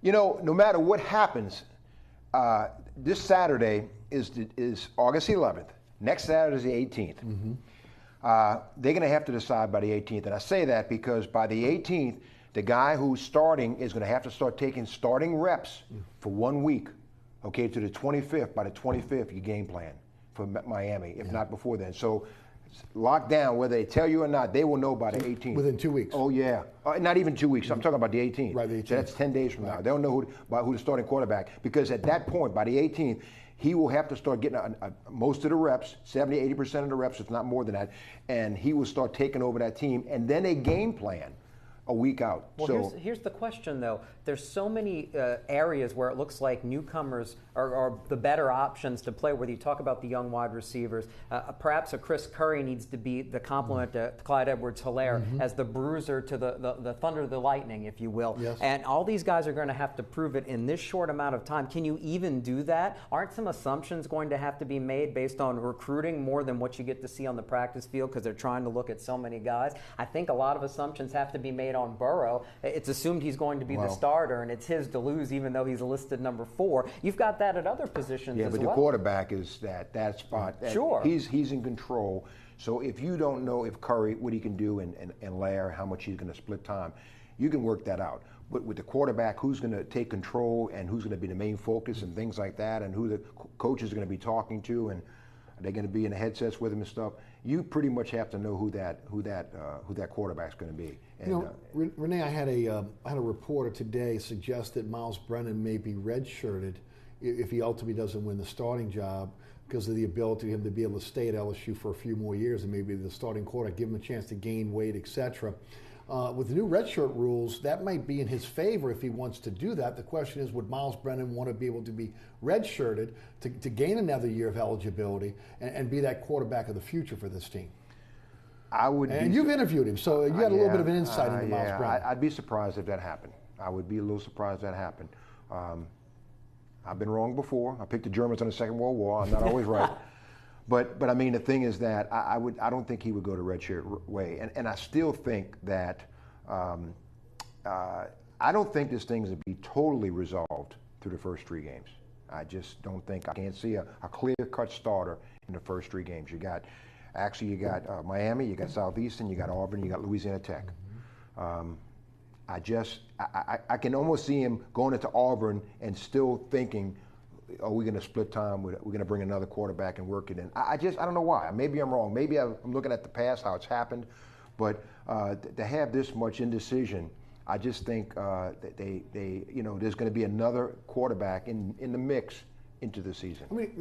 You know, no matter what happens, this Saturday is August 11th. Next Saturday is the 18th. They're going to have to decide by the 18th. And I say that because by the 18th, the guy who's starting is going to have to start taking starting reps for 1 week, okay, to the 25th. By the 25th, you game plan for Miami, if not before then. So lock down, whether they tell you or not, they will know by the 18th. Within 2 weeks. Oh, yeah. Not even 2 weeks. I'm talking about the 18th. Right, the 18th. So that's 10 days from now. They'll know who the starting quarterback, because at that point, by the 18th, he will have to start getting most of the reps, 70, 80% of the reps, if not more than that, and he will start taking over that team, and then a game plan a week out. Well, so here's the question, though. There's so many areas where it looks like newcomers are the better options to play, whether you talk about the young wide receivers. Perhaps a Chris Curry needs to be the complement to Clyde Edwards-Helaire as the bruiser to the thunder, the lightning, if you will. Yes. And all these guys are going to have to prove it in this short amount of time. Can you even do that? Aren't some assumptions going to have to be made based on recruiting more than what you get to see on the practice field, because they're trying to look at so many guys? I think a lot of assumptions have to be made on Burrow. It's assumed he's going to be the starter, and it's his to lose, even though he's listed number 4. You've got that at other positions as well. Yeah, but the quarterback is that spot. Sure. He's in control. So if you don't know if Curry, what he can do, and Lair, how much he's going to split time, you can work that out. But with the quarterback, who's going to take control and who's going to be the main focus and things like that, and who the coaches are going to be talking to, and are they going to be in the headsets with him and stuff, you pretty much have to know who that quarterback's going to be. And, you know, Rene, I had a reporter today suggest that Miles Brennan may be redshirted if he ultimately doesn't win the starting job, because of the ability of him to be able to stay at LSU for a few more years and maybe the starting quarterback, give him a chance to gain weight, etc. With the new redshirt rules, that might be in his favor if he wants to do that. The question is, would Miles Brennan want to be able to be redshirted to gain another year of eligibility and be that quarterback of the future for this team? I would. And you've interviewed him, so you had a little bit of an insight into Miles Brennan. I'd be surprised if that happened. I would be a little surprised if that happened. I've been wrong before. I picked the Germans in the Second World War. I'm not always right. But I mean, the thing is that I don't think he would go to redshirt way, and I still think that I don't think this thing is going to be totally resolved through the first 3 games. I just don't think. I can't see a clear-cut starter in the first 3 games. You got Miami, you got Southeastern, you got Auburn, you got Louisiana Tech. I can almost see him going into Auburn and still thinking, are we going to split time? We're going to bring another quarterback and work it in. I don't know why. Maybe I'm wrong. Maybe I'm looking at the past, how it's happened. But to have this much indecision, I just think that they there's going to be another quarterback in the mix into the season. I mean,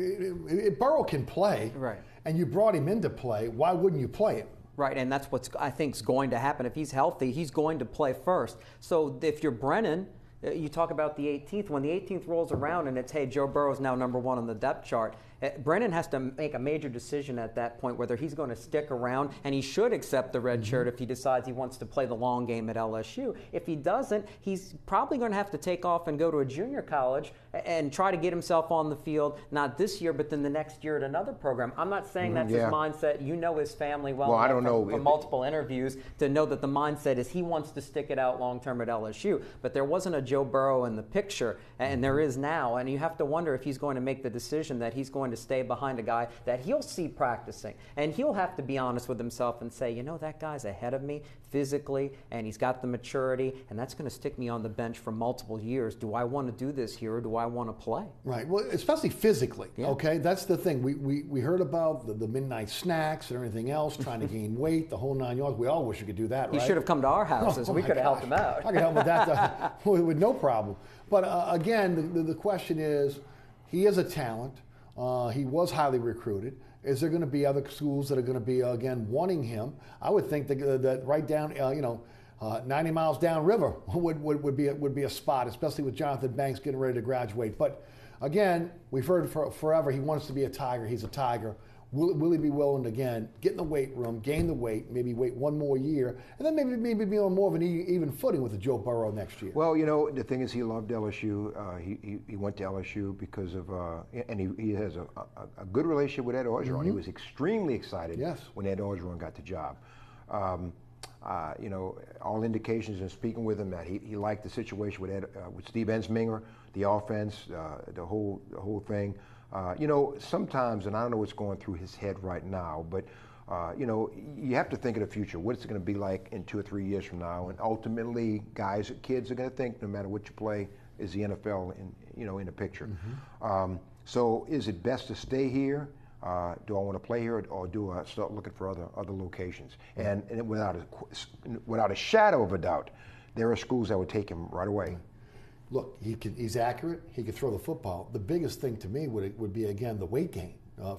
if Burrow can play, right, and you brought him in to play, why wouldn't you play him? Right, and that's what I think is going to happen. If he's healthy, he's going to play first. So if you're Brennan, you talk about the 18th. When the 18th rolls around and it's, hey, Joe Burrow's now number 1 on the depth chart, Brennan has to make a major decision at that point whether he's going to stick around, and he should accept the red shirt if he decides he wants to play the long game at LSU. If he doesn't, he's probably going to have to take off and go to a junior college and try to get himself on the field, not this year, but then the next year at another program. I'm not saying that's his mindset. You know his family well I don't know from multiple interviews to know that the mindset is he wants to stick it out long-term at LSU. But there wasn't a Joe Burrow in the picture, and there is now, and you have to wonder if he's going to make the decision that he's going to to stay behind a guy that he'll see practicing. And he'll have to be honest with himself and say, you know, that guy's ahead of me physically, and he's got the maturity, and that's going to stick me on the bench for multiple years. Do I want to do this here, or do I want to play? Right. Well, especially physically. Yeah. Okay, that's the thing. We heard about the midnight snacks and everything else, trying to gain weight, the whole 9 yards. We all wish we could do that, right? He should have come to our houses. We could have helped him out. I could help with that with no problem. But again, the question is, he is a talent. He was highly recruited. Is there going to be other schools that are going to be, again, wanting him? I would think that right down, 90 miles downriver would be a spot, especially with Jonathan Banks getting ready to graduate. But again, we've heard forever he wants to be a Tiger. He's a Tiger. Will he be willing to, again, get in the weight room, gain the weight, maybe wait one more year, and then maybe be on more of an even footing with the Joe Burrow next year? Well, you know, the thing is, he loved LSU. He went to LSU because of, and he has a good relationship with Ed Orgeron. Mm-hmm. He was extremely excited when Ed Orgeron got the job. You know, all indications in speaking with him that he liked the situation with Steve Ensminger, the offense, the whole thing. You know, sometimes, and I don't know what's going through his head right now, but you know, you have to think of the future. What's it going to be like in 2 or 3 years from now? And ultimately, kids are going to think, no matter what you play, is the NFL in the picture. Mm-hmm. So, is it best to stay here? Do I want to play here, or do I start looking for other locations? And without a shadow of a doubt, there are schools that would take him right away. Look, he's accurate. He can throw the football. The biggest thing to me would be, again, the weight gain.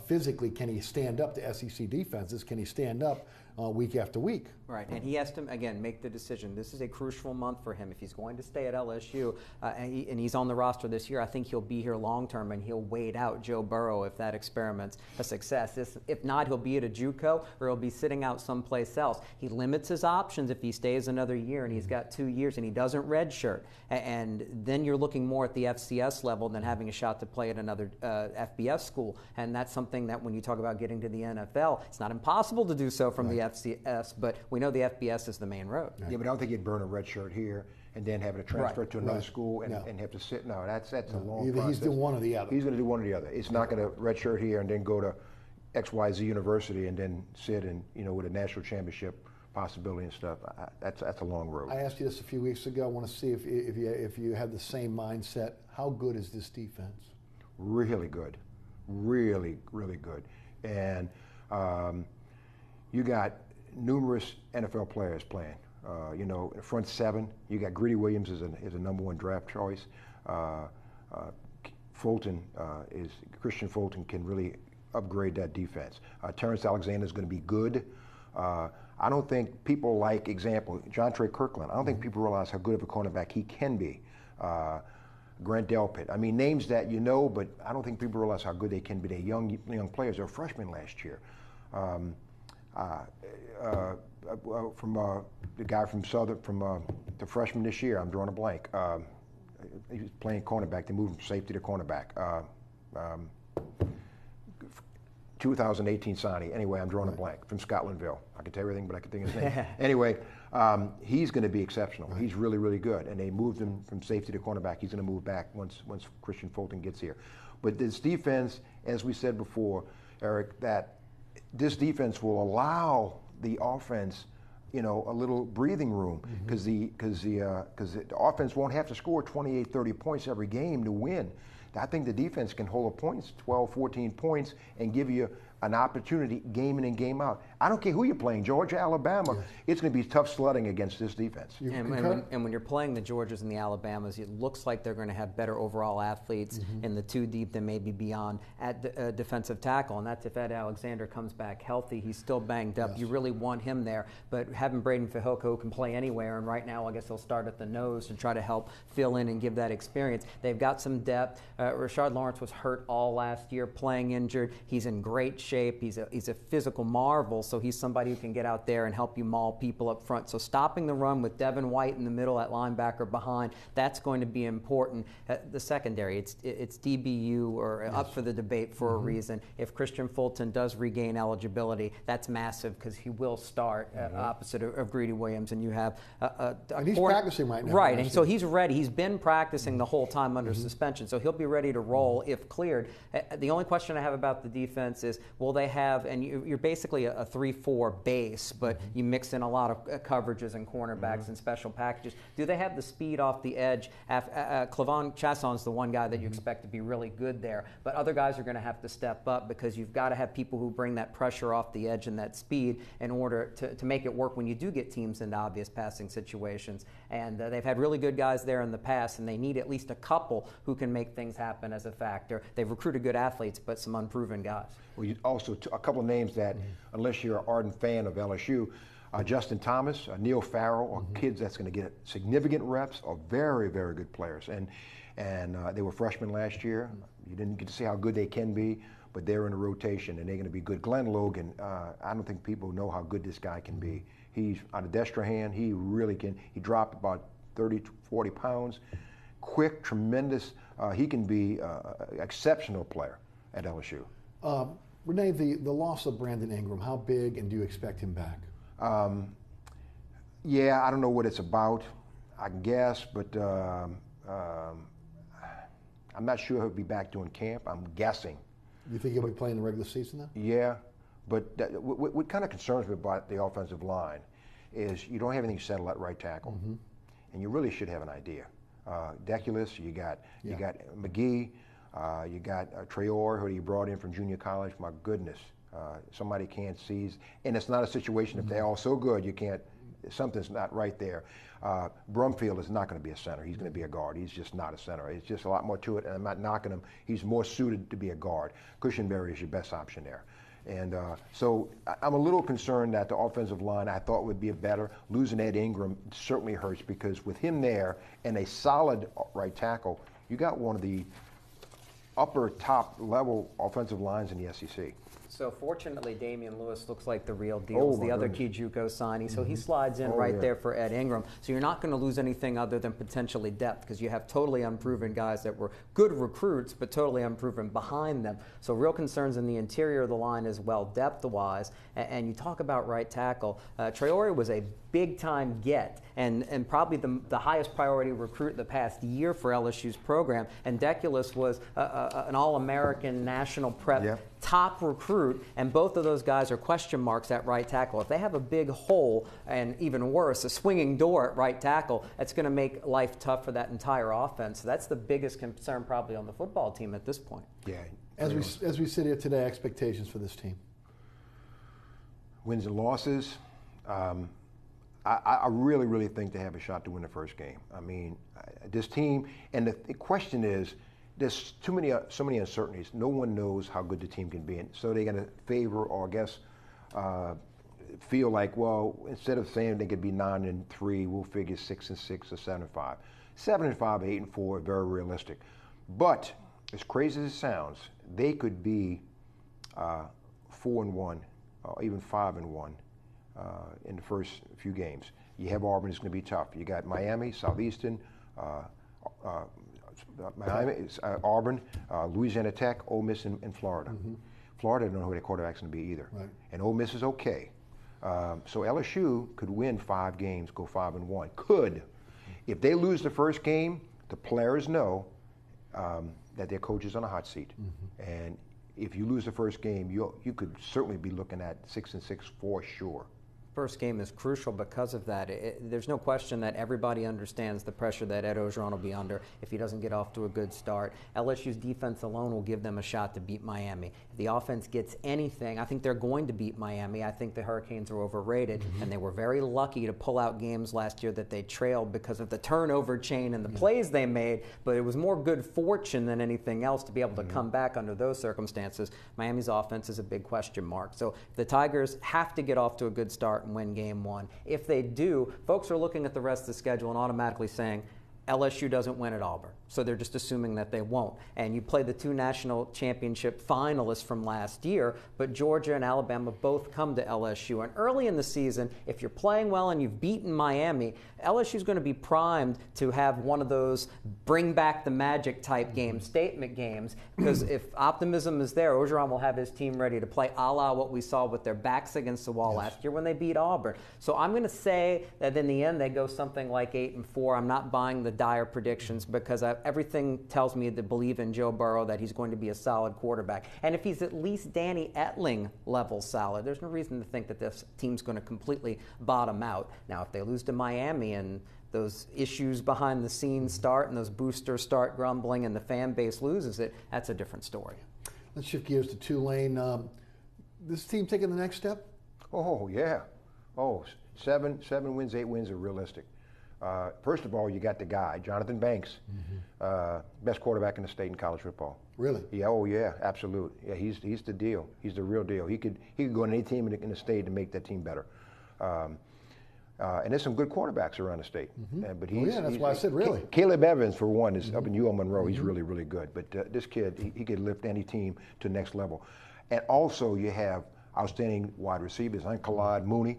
Physically, can he stand up to SEC defenses? Can he stand up week after week? Right, and he has to, again, make the decision. This is a crucial month for him. If he's going to stay at LSU and he's on the roster this year, I think he'll be here long term, and he'll wait out Joe Burrow if that experiment's a success. If not, he'll be at a JUCO, or he'll be sitting out someplace else. He limits his options if he stays another year, and he's got 2 years, and he doesn't redshirt. And then you're looking more at the FCS level than having a shot to play at another FBS school. And that's something that when you talk about getting to the NFL, it's not impossible to do so from the FCS, but we know the FBS is the main road. Yeah, but I don't think you'd burn a red shirt here and then have to transfer to another school and have to sit. No, that's a long process. He's doing one or the other. He's going to do one or the other. It's not going to red shirt here and then go to XYZ University and then sit and, with a national championship possibility and stuff. That's a long road. I asked you this a few weeks ago. I want to see if you had the same mindset. How good is this defense? Really good. Really, really good. And you got numerous NFL players playing. Front seven, you got Greedy Williams is a number one draft choice. Christian Fulton can really upgrade that defense. Terrence Alexander is going to be good. I don't think people John Trey Kirkland. I don't think people realize how good of a cornerback he can be. Grant Delpit. I mean, names that you know, but I don't think people realize how good they can be. They're young players. They were freshmen last year. The guy from Southern, the freshman this year, I'm drawing a blank. He was playing cornerback. They moved from safety to cornerback. 2018 signing. Anyway, I'm drawing a blank. From Scotlandville. I can tell you everything, but I can think of his name. Anyway, he's going to be exceptional. Right. He's really, really good. And they moved him from safety to cornerback. He's going to move back once Christian Fulton gets here. But this defense, as we said before, Eric, that this defense will allow the offense, a little breathing room, because the offense won't have to score 28, 30 points every game to win. I think the defense can hold a points, 12, 14 points, and give you an opportunity game in and game out. I don't care who you're playing, Georgia, Alabama. It's going to be tough sledding against this defense. And when you're playing the Georgias and the Alabamas, it looks like they're going to have better overall athletes in the two deep than maybe beyond at defensive tackle. And that's if Ed Alexander comes back healthy. He's still banged up. Yes. You really want him there. But having Braden Fehoko, who can play anywhere, and right now I guess he'll start at the nose to try to help fill in and give that experience. They've got some depth. Rashard Lawrence was hurt all last year, playing injured. He's in great shape. shape. He's a physical marvel, so he's somebody who can get out there and help you maul people up front. So stopping the run with Devin White in the middle, at linebacker behind, that's going to be important. The secondary, it's DBU or up for the debate for a reason. If Christian Fulton does regain eligibility, that's massive because he will start opposite of Greedy Williams, and you have and he's practicing right now. Right, and so he's ready. He's been practicing the whole time under suspension, so he'll be ready to roll if cleared. The only question I have about the defense is, will they have, and you're basically a 3-4 base, but you mix in a lot of coverages and cornerbacks and special packages. Do they have the speed off the edge? Clavon Chasson's the one guy that you expect to be really good there, but other guys are going to have to step up because you've got to have people who bring that pressure off the edge and that speed in order to make it work when you do get teams into obvious passing situations. And they've had really good guys there in the past, and they need at least a couple who can make things happen as a factor. They've recruited good athletes, but some unproven guys. Well, also a couple of names that, unless you're an ardent fan of LSU, Justin Thomas, Neil Farrell, are kids that's going to get significant reps, are very, very good players. And they were freshmen last year. You didn't get to see how good they can be, but they're in a rotation, and they're going to be good. Glenn Logan, I don't think people know how good this guy can be. He's on a Destrehan. He really can. He dropped about 30 to 40 pounds. Quick, tremendous. He can be an exceptional player at LSU. Rene, the loss of Brandon Ingram, how big, and do you expect him back? Yeah, I don't know what it's about, I guess, but I'm not sure he'll be back doing camp. I'm guessing. You think he'll be playing the regular season now? Yeah, but what kind of concerns me about the offensive line is you don't have anything settled at right tackle, and you really should have an idea. Deculus, you got McGee, you got Traore, who you brought in from junior college. My goodness, somebody can't seize, and it's not a situation if they're all so good you can't. Something's not right there. Brumfield is not going to be a center. He's going to be a guard. He's just not a center. It's just a lot more to it, and I'm not knocking him. He's more suited to be a guard. Cushenberry is your best option there. And so I'm a little concerned that the offensive line I thought would be better. Losing Ed Ingram certainly hurts because with him there and a solid right tackle, you got one of the upper top level offensive lines in the SEC. So fortunately, Damian Lewis looks like the real deal. The other key JUCO signing, so he slides in there for Ed Ingram. So you're not going to lose anything other than potentially depth because you have totally unproven guys that were good recruits but totally unproven behind them. So real concerns in the interior of the line as well, depth-wise. And you talk about right tackle. Traore was a big-time get and probably the highest priority recruit the past year for LSU's program. And Deculus was an All-American national prep top recruit, and both of those guys are question marks at right tackle. If they have a big hole, and even worse, a swinging door at right tackle, that's going to make life tough for that entire offense. So that's the biggest concern probably on the football team at this point. Yeah. As we sit here today, expectations for this team? Wins and losses. I really, really think they have a shot to win the first game. I mean, this team, and the question is, there's so many uncertainties. No one knows how good the team can be, and so they're going to favor, or I guess, feel like, well, instead of saying they could be 9-3, we'll figure 6-6 or 7-5. 7-5, 8-4, very realistic. But as crazy as it sounds, they could be 4-1, or even 5-1 in the first few games. You have Auburn; it's going to be tough. You got Miami, Southeastern. Miami, Auburn, Louisiana Tech, Ole Miss, and Florida. Florida don't know who their quarterback's going to be either. Right. And Ole Miss is okay. So LSU could win 5 games, go 5-1. Could. If they lose the first game, the players know that their coach is on a hot seat. And if you lose the first game, you could certainly be looking at 6-6 for sure. First game is crucial because of that. There's no question that everybody understands the pressure that Ed Orgeron will be under if he doesn't get off to a good start. LSU's defense alone will give them a shot to beat Miami. If the offense gets anything, I think they're going to beat Miami. I think the Hurricanes are overrated, and they were very lucky to pull out games last year that they trailed because of the turnover chain and the plays they made, but it was more good fortune than anything else to be able to come back under those circumstances. Miami's offense is a big question mark. So the Tigers have to get off to a good start and win game 1. If they do, folks are looking at the rest of the schedule and automatically saying LSU doesn't win at Auburn. So they're just assuming that they won't. And you play the two national championship finalists from last year, but Georgia and Alabama both come to LSU. And early in the season, if you're playing well and you've beaten Miami, LSU's going to be primed to have one of those bring back the magic type games, statement games, because if optimism is there, Orgeron will have his team ready to play a la what we saw with their backs against the wall last year when they beat Auburn. So I'm going to say that in the end they go something like 8-4. I'm not buying the dire predictions because everything tells me to believe in Joe Burrow that he's going to be a solid quarterback. And if he's at least Danny Etling level solid, there's no reason to think that this team's going to completely bottom out. Now, if they lose to Miami and those issues behind the scenes start and those boosters start grumbling and the fan base loses it, that's a different story. Let's shift gears to Tulane. This team taking the next step? Oh, yeah. Oh, 7 wins, 8 wins are realistic. First of all, you got the guy, Jonathan Banks, best quarterback in the state in college football. Really? Yeah. Oh, yeah. Absolute. Yeah. He's the deal. He's the real deal. He could go on any team in the state and make that team better. And there's some good quarterbacks around the state. But that's why I said really. Caleb Evans, for one, is up in UL Monroe. He's really, really good. But this kid, he could lift any team to the next level. And also, you have outstanding wide receivers, Khalid Mooney.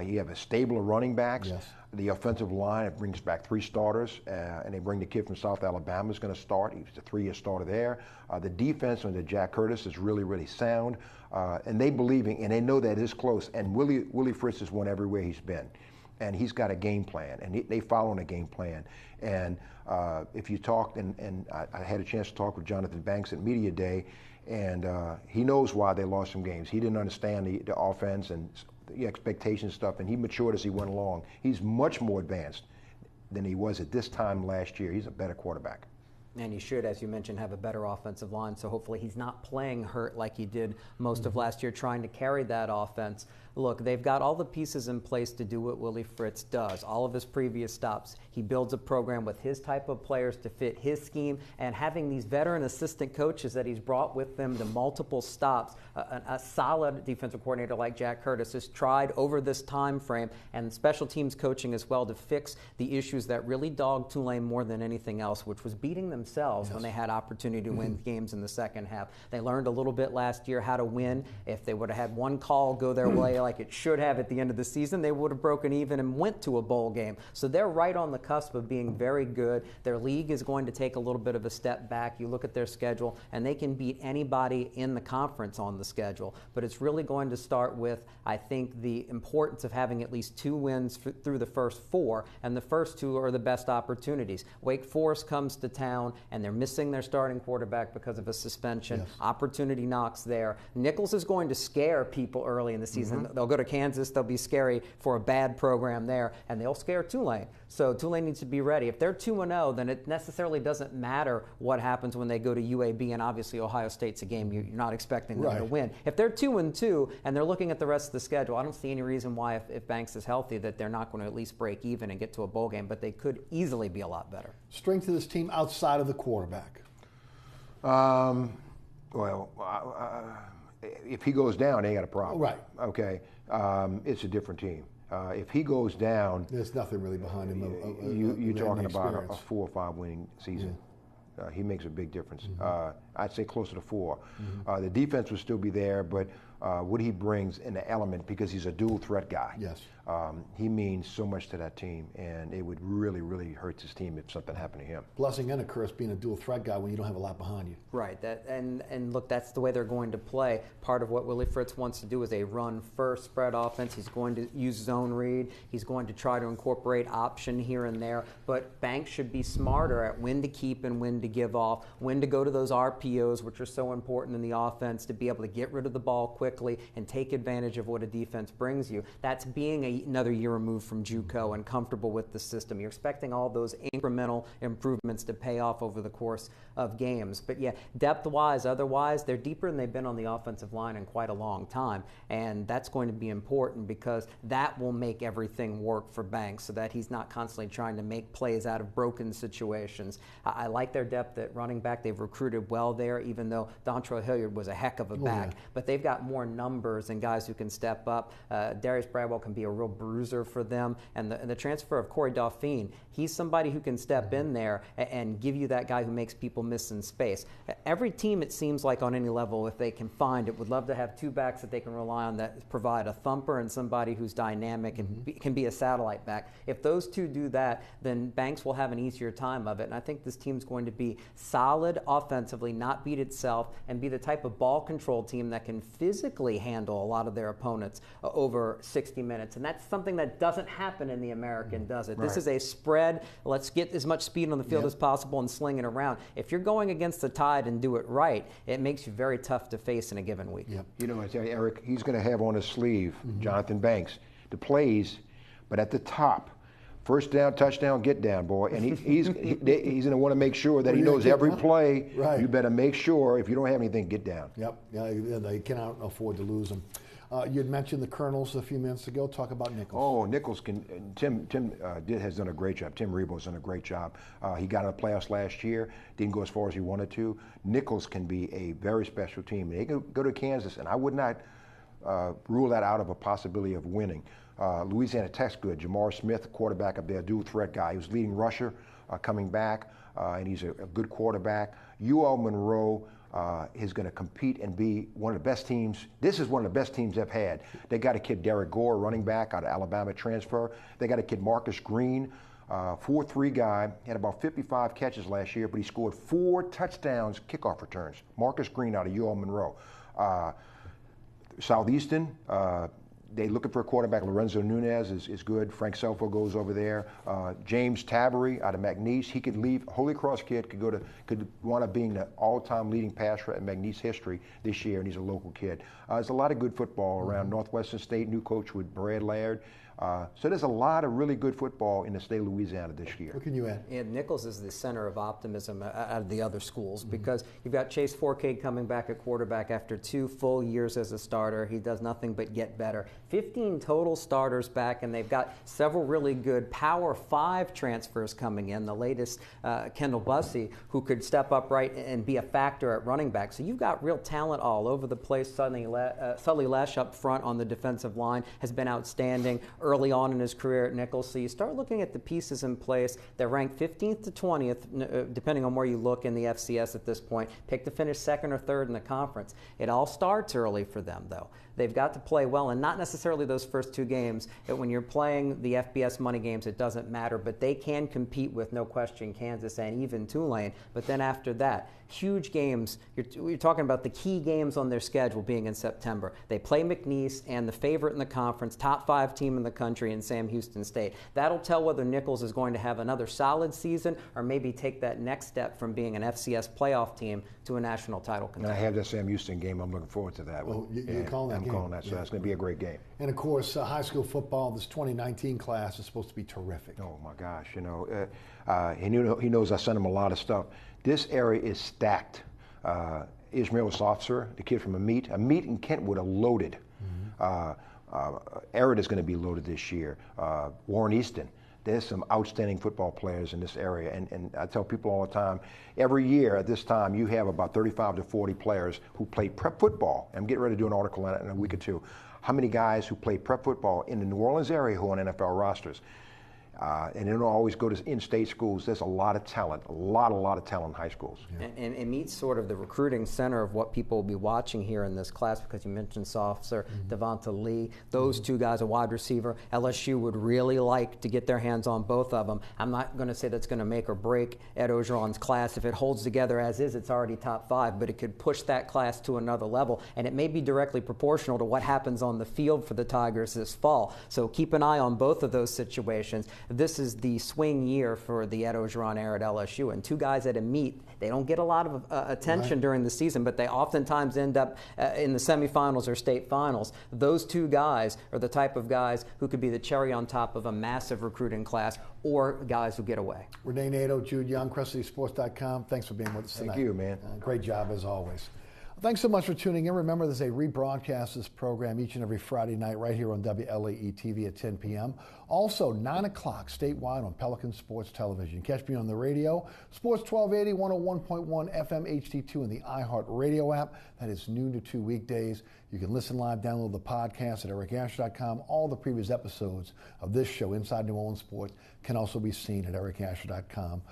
You have a stable of running backs. Yes. The offensive line, it brings back 3 starters, and they bring the kid from South Alabama who's going to start. He's a 3-year starter there. The defense under Jack Curtis is really, really sound, and they believing, and they know that it's close. And Willie Fritz has won everywhere he's been, and he's got a game plan, and they following a game plan. And if you talked, and I had a chance to talk with Jonathan Banks at Media Day, and he knows why they lost some games. He didn't understand the offense and the expectation stuff, and he matured as he went along. He's much more advanced than he was at this time last year. He's a better quarterback. And he should, as you mentioned, have a better offensive line, so hopefully he's not playing hurt like he did most of last year trying to carry that offense. Look, they've got all the pieces in place to do what Willie Fritz does. All of his previous stops, he builds a program with his type of players to fit his scheme, and having these veteran assistant coaches that he's brought with them to multiple stops, a solid defensive coordinator like Jack Curtis has tried over this time frame, and special teams coaching as well to fix the issues that really dogged Tulane more than anything else, which was beating themselves when they had opportunity to win games in the second half. They learned a little bit last year how to win. If they would have had one call go their way like it should have at the end of the season, they would have broken even and went to a bowl game. So they're right on the cusp of being very good. Their league is going to take a little bit of a step back. You look at their schedule, and they can beat anybody in the conference on the schedule. But it's really going to start with, I think, the importance of having at least 2 wins through the first 4, and the first 2 are the best opportunities. Wake Forest comes to town, and they're missing their starting quarterback because of a suspension. Yes. Opportunity knocks there. Nichols is going to scare people early in the season. They'll go to Kansas, they'll be scary for a bad program there, and they'll scare Tulane. So Tulane needs to be ready. If they're 2-0, then it necessarily doesn't matter what happens when they go to UAB, and obviously Ohio State's a game you're not expecting them to win. If they're 2-2 and they're looking at the rest of the schedule, I don't see any reason why, if Banks is healthy, that they're not going to at least break even and get to a bowl game, but they could easily be a lot better. Strength of this team outside of the quarterback? If he goes down, they got a problem. Right. Okay. It's a different team. If he goes down, there's nothing really behind him. You're talking about a 4 or 5 winning season. He makes a big difference. I'd say closer to 4. The defense will still be there, but what he brings in the element, because he's a dual threat guy. Yes. He means so much to that team, and it would really, really hurt his team if something happened to him. Blessing and a curse being a dual threat guy when you don't have a lot behind you. Right. And look, that's the way they're going to play. Part of what Willie Fritz wants to do is a run-first spread offense. He's going to use zone read. He's going to try to incorporate option here and there. But Banks should be smarter at when to keep and when to give off, when to go to those RPOs, which are so important in the offense, to be able to get rid of the ball quickly and take advantage of what a defense brings you. That's being another year removed from JUCO and comfortable with the system. You're expecting all those incremental improvements to pay off over the course of games. But yeah, depth-wise, otherwise, they're deeper than they've been on the offensive line in quite a long time. And that's going to be important because that will make everything work for Banks so that he's not constantly trying to make plays out of broken situations. I like their depth at running back. They've recruited well there, even though Dontrell Hilliard was a heck of a back. But they've got more more numbers and guys who can step up. Darius Bradwell can be a real bruiser for them. And the transfer of Corey Dauphine, he's somebody who can step in there and give you that guy who makes people miss in space. Every team, it seems like, on any level, if they can find it, would love to have two backs that they can rely on that provide a thumper and somebody who's dynamic and can be a satellite back. If those two do that, then Banks will have an easier time of it. And I think this team's going to be solid offensively, not beat itself, and be the type of ball control team that can physically handle a lot of their opponents over 60 minutes. And that's something that doesn't happen in the American, does it? Right. This is a spread. Let's get as much speed on the field as possible and sling it around. If you're going against the Tide and do it right, it makes you very tough to face in a given week. Yep. You know, I tell you, Eric, he's going to have on his sleeve Jonathan Banks, the plays, but at the top, first down, touchdown, get down, boy. And he's going to want to make sure that he knows every play. Right. You better make sure, if you don't have anything, get down. Yep. Yeah, they cannot afford to lose them. You had mentioned the Colonels a few minutes ago. Talk about Nichols. Oh, Nichols can. Tim has done a great job. Tim Rebo's done a great job. He got in the playoffs last year. Didn't go as far as he wanted to. Nichols can be a very special team. They can go to Kansas, and I would not rule that out of a possibility of winning. Louisiana Tech's good. Jamar Smith, quarterback up there, dual threat guy. He was leading rusher coming back, and he's a good quarterback. UL Monroe is going to compete and be one of the best teams. This is one of the best teams they've had. They got a kid, Derek Gore, running back out of Alabama transfer. They got a kid, Marcus Green, 4'3" guy, had about 55 catches last year, but he scored 4 touchdowns, kickoff returns. Marcus Green out of UL Monroe. Southeastern, they looking for a quarterback. Lorenzo Nunez is good. Frank Selfo goes over there. James Tabery out of McNeese. He could leave. Holy Cross kid could wind up being the all-time leading passer in McNeese history this year, and he's a local kid. There's a lot of good football around Northwestern State. New coach with Brad Laird. So there's a lot of really good football in the state of Louisiana this year. What can you add? And Nichols is the center of optimism out of the other schools because you've got Chase Forcade coming back at quarterback after 2 full years as a starter. He does nothing but get better. 15 total starters back, and they've got several really good Power 5 transfers coming in. The latest, Kendall Bussey, who could step up right and be a factor at running back. So you've got real talent all over the place. Sully Lesh up front on the defensive line has been outstanding early on in his career at Nichols. So you start looking at the pieces in place. They're ranked 15th to 20th, depending on where you look in the FCS at this point. Pick to finish 2nd or 3rd in the conference. It all starts early for them, though. They've got to play well, and not necessarily those first 2 games. When you're playing the FBS money games, it doesn't matter, but they can compete with, no question, Kansas and even Tulane. But then after that, huge games. You're talking about the key games on their schedule being in September. They play McNeese and the favorite in the conference, top 5 team in the country in Sam Houston State. That'll tell whether Nichols is going to have another solid season or maybe take that next step from being an FCS playoff team to a national title contender. And I have that Sam Houston game. I'm looking forward to that. Well, you're calling that I'm game. calling that, so that's going to be a great game. And of course, high school football, this 2019 class is supposed to be terrific. Oh my gosh, he knows I sent him a lot of stuff. This area is stacked. Ishmael Sofser, the kid from Amite in Kentwood are loaded. Arid is going to be loaded this year. Warren Easton. There's some outstanding football players in this area, and I tell people all the time, every year at this time you have about 35 to 40 players who play prep football. I'm getting ready to do an article on it in a week or two. How many guys who play prep football in the New Orleans area who are on NFL rosters? And they don't always go to in-state schools. There's a lot of talent, a lot of talent in high schools. Yeah. And it meets sort of the recruiting center of what people will be watching here in this class, because you mentioned Sofser, Devonta Lee. Those 2 guys, a wide receiver. LSU would really like to get their hands on both of them. I'm not going to say that's going to make or break Ed Orgeron's class. If it holds together as is, it's already top 5, but it could push that class to another level, and it may be directly proportional to what happens on the field for the Tigers this fall. So keep an eye on both of those situations. This is the swing year for the Ed Orgeron era at LSU, and 2 guys at a meet, they don't get a lot of attention during the season, but they oftentimes end up in the semifinals or state finals. Those 2 guys are the type of guys who could be the cherry on top of a massive recruiting class, or guys who get away. Rene, Nadeau, Jude Young, CrescentCitySports.com. Thanks for being with us tonight. Thank you, man. Great job as always. Thanks so much for tuning in. Remember, there's a rebroadcast of this program each and every Friday night right here on WLAE-TV at 10 p.m. Also, 9 o'clock statewide on Pelican Sports Television. Catch me on the radio, Sports 1280, 101.1 FM HD2 and the iHeart Radio app. That is noon to 2 weekdays. You can listen live, download the podcast at ericasher.com. All the previous episodes of this show, Inside New Orleans Sports, can also be seen at ericasher.com.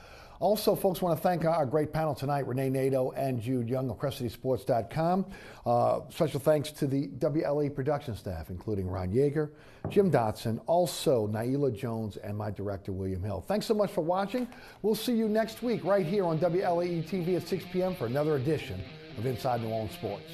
Also, folks, want to thank our great panel tonight, Rene, Nadeau, and Jude Young of CrescentCitySports.com. Special thanks to the WLAE production staff, including Ron Yeager, Jim Dotson, also Naila Jones, and my director, William Hill. Thanks so much for watching. We'll see you next week right here on WLAE-TV at 6 p.m. for another edition of Inside New Orleans Sports.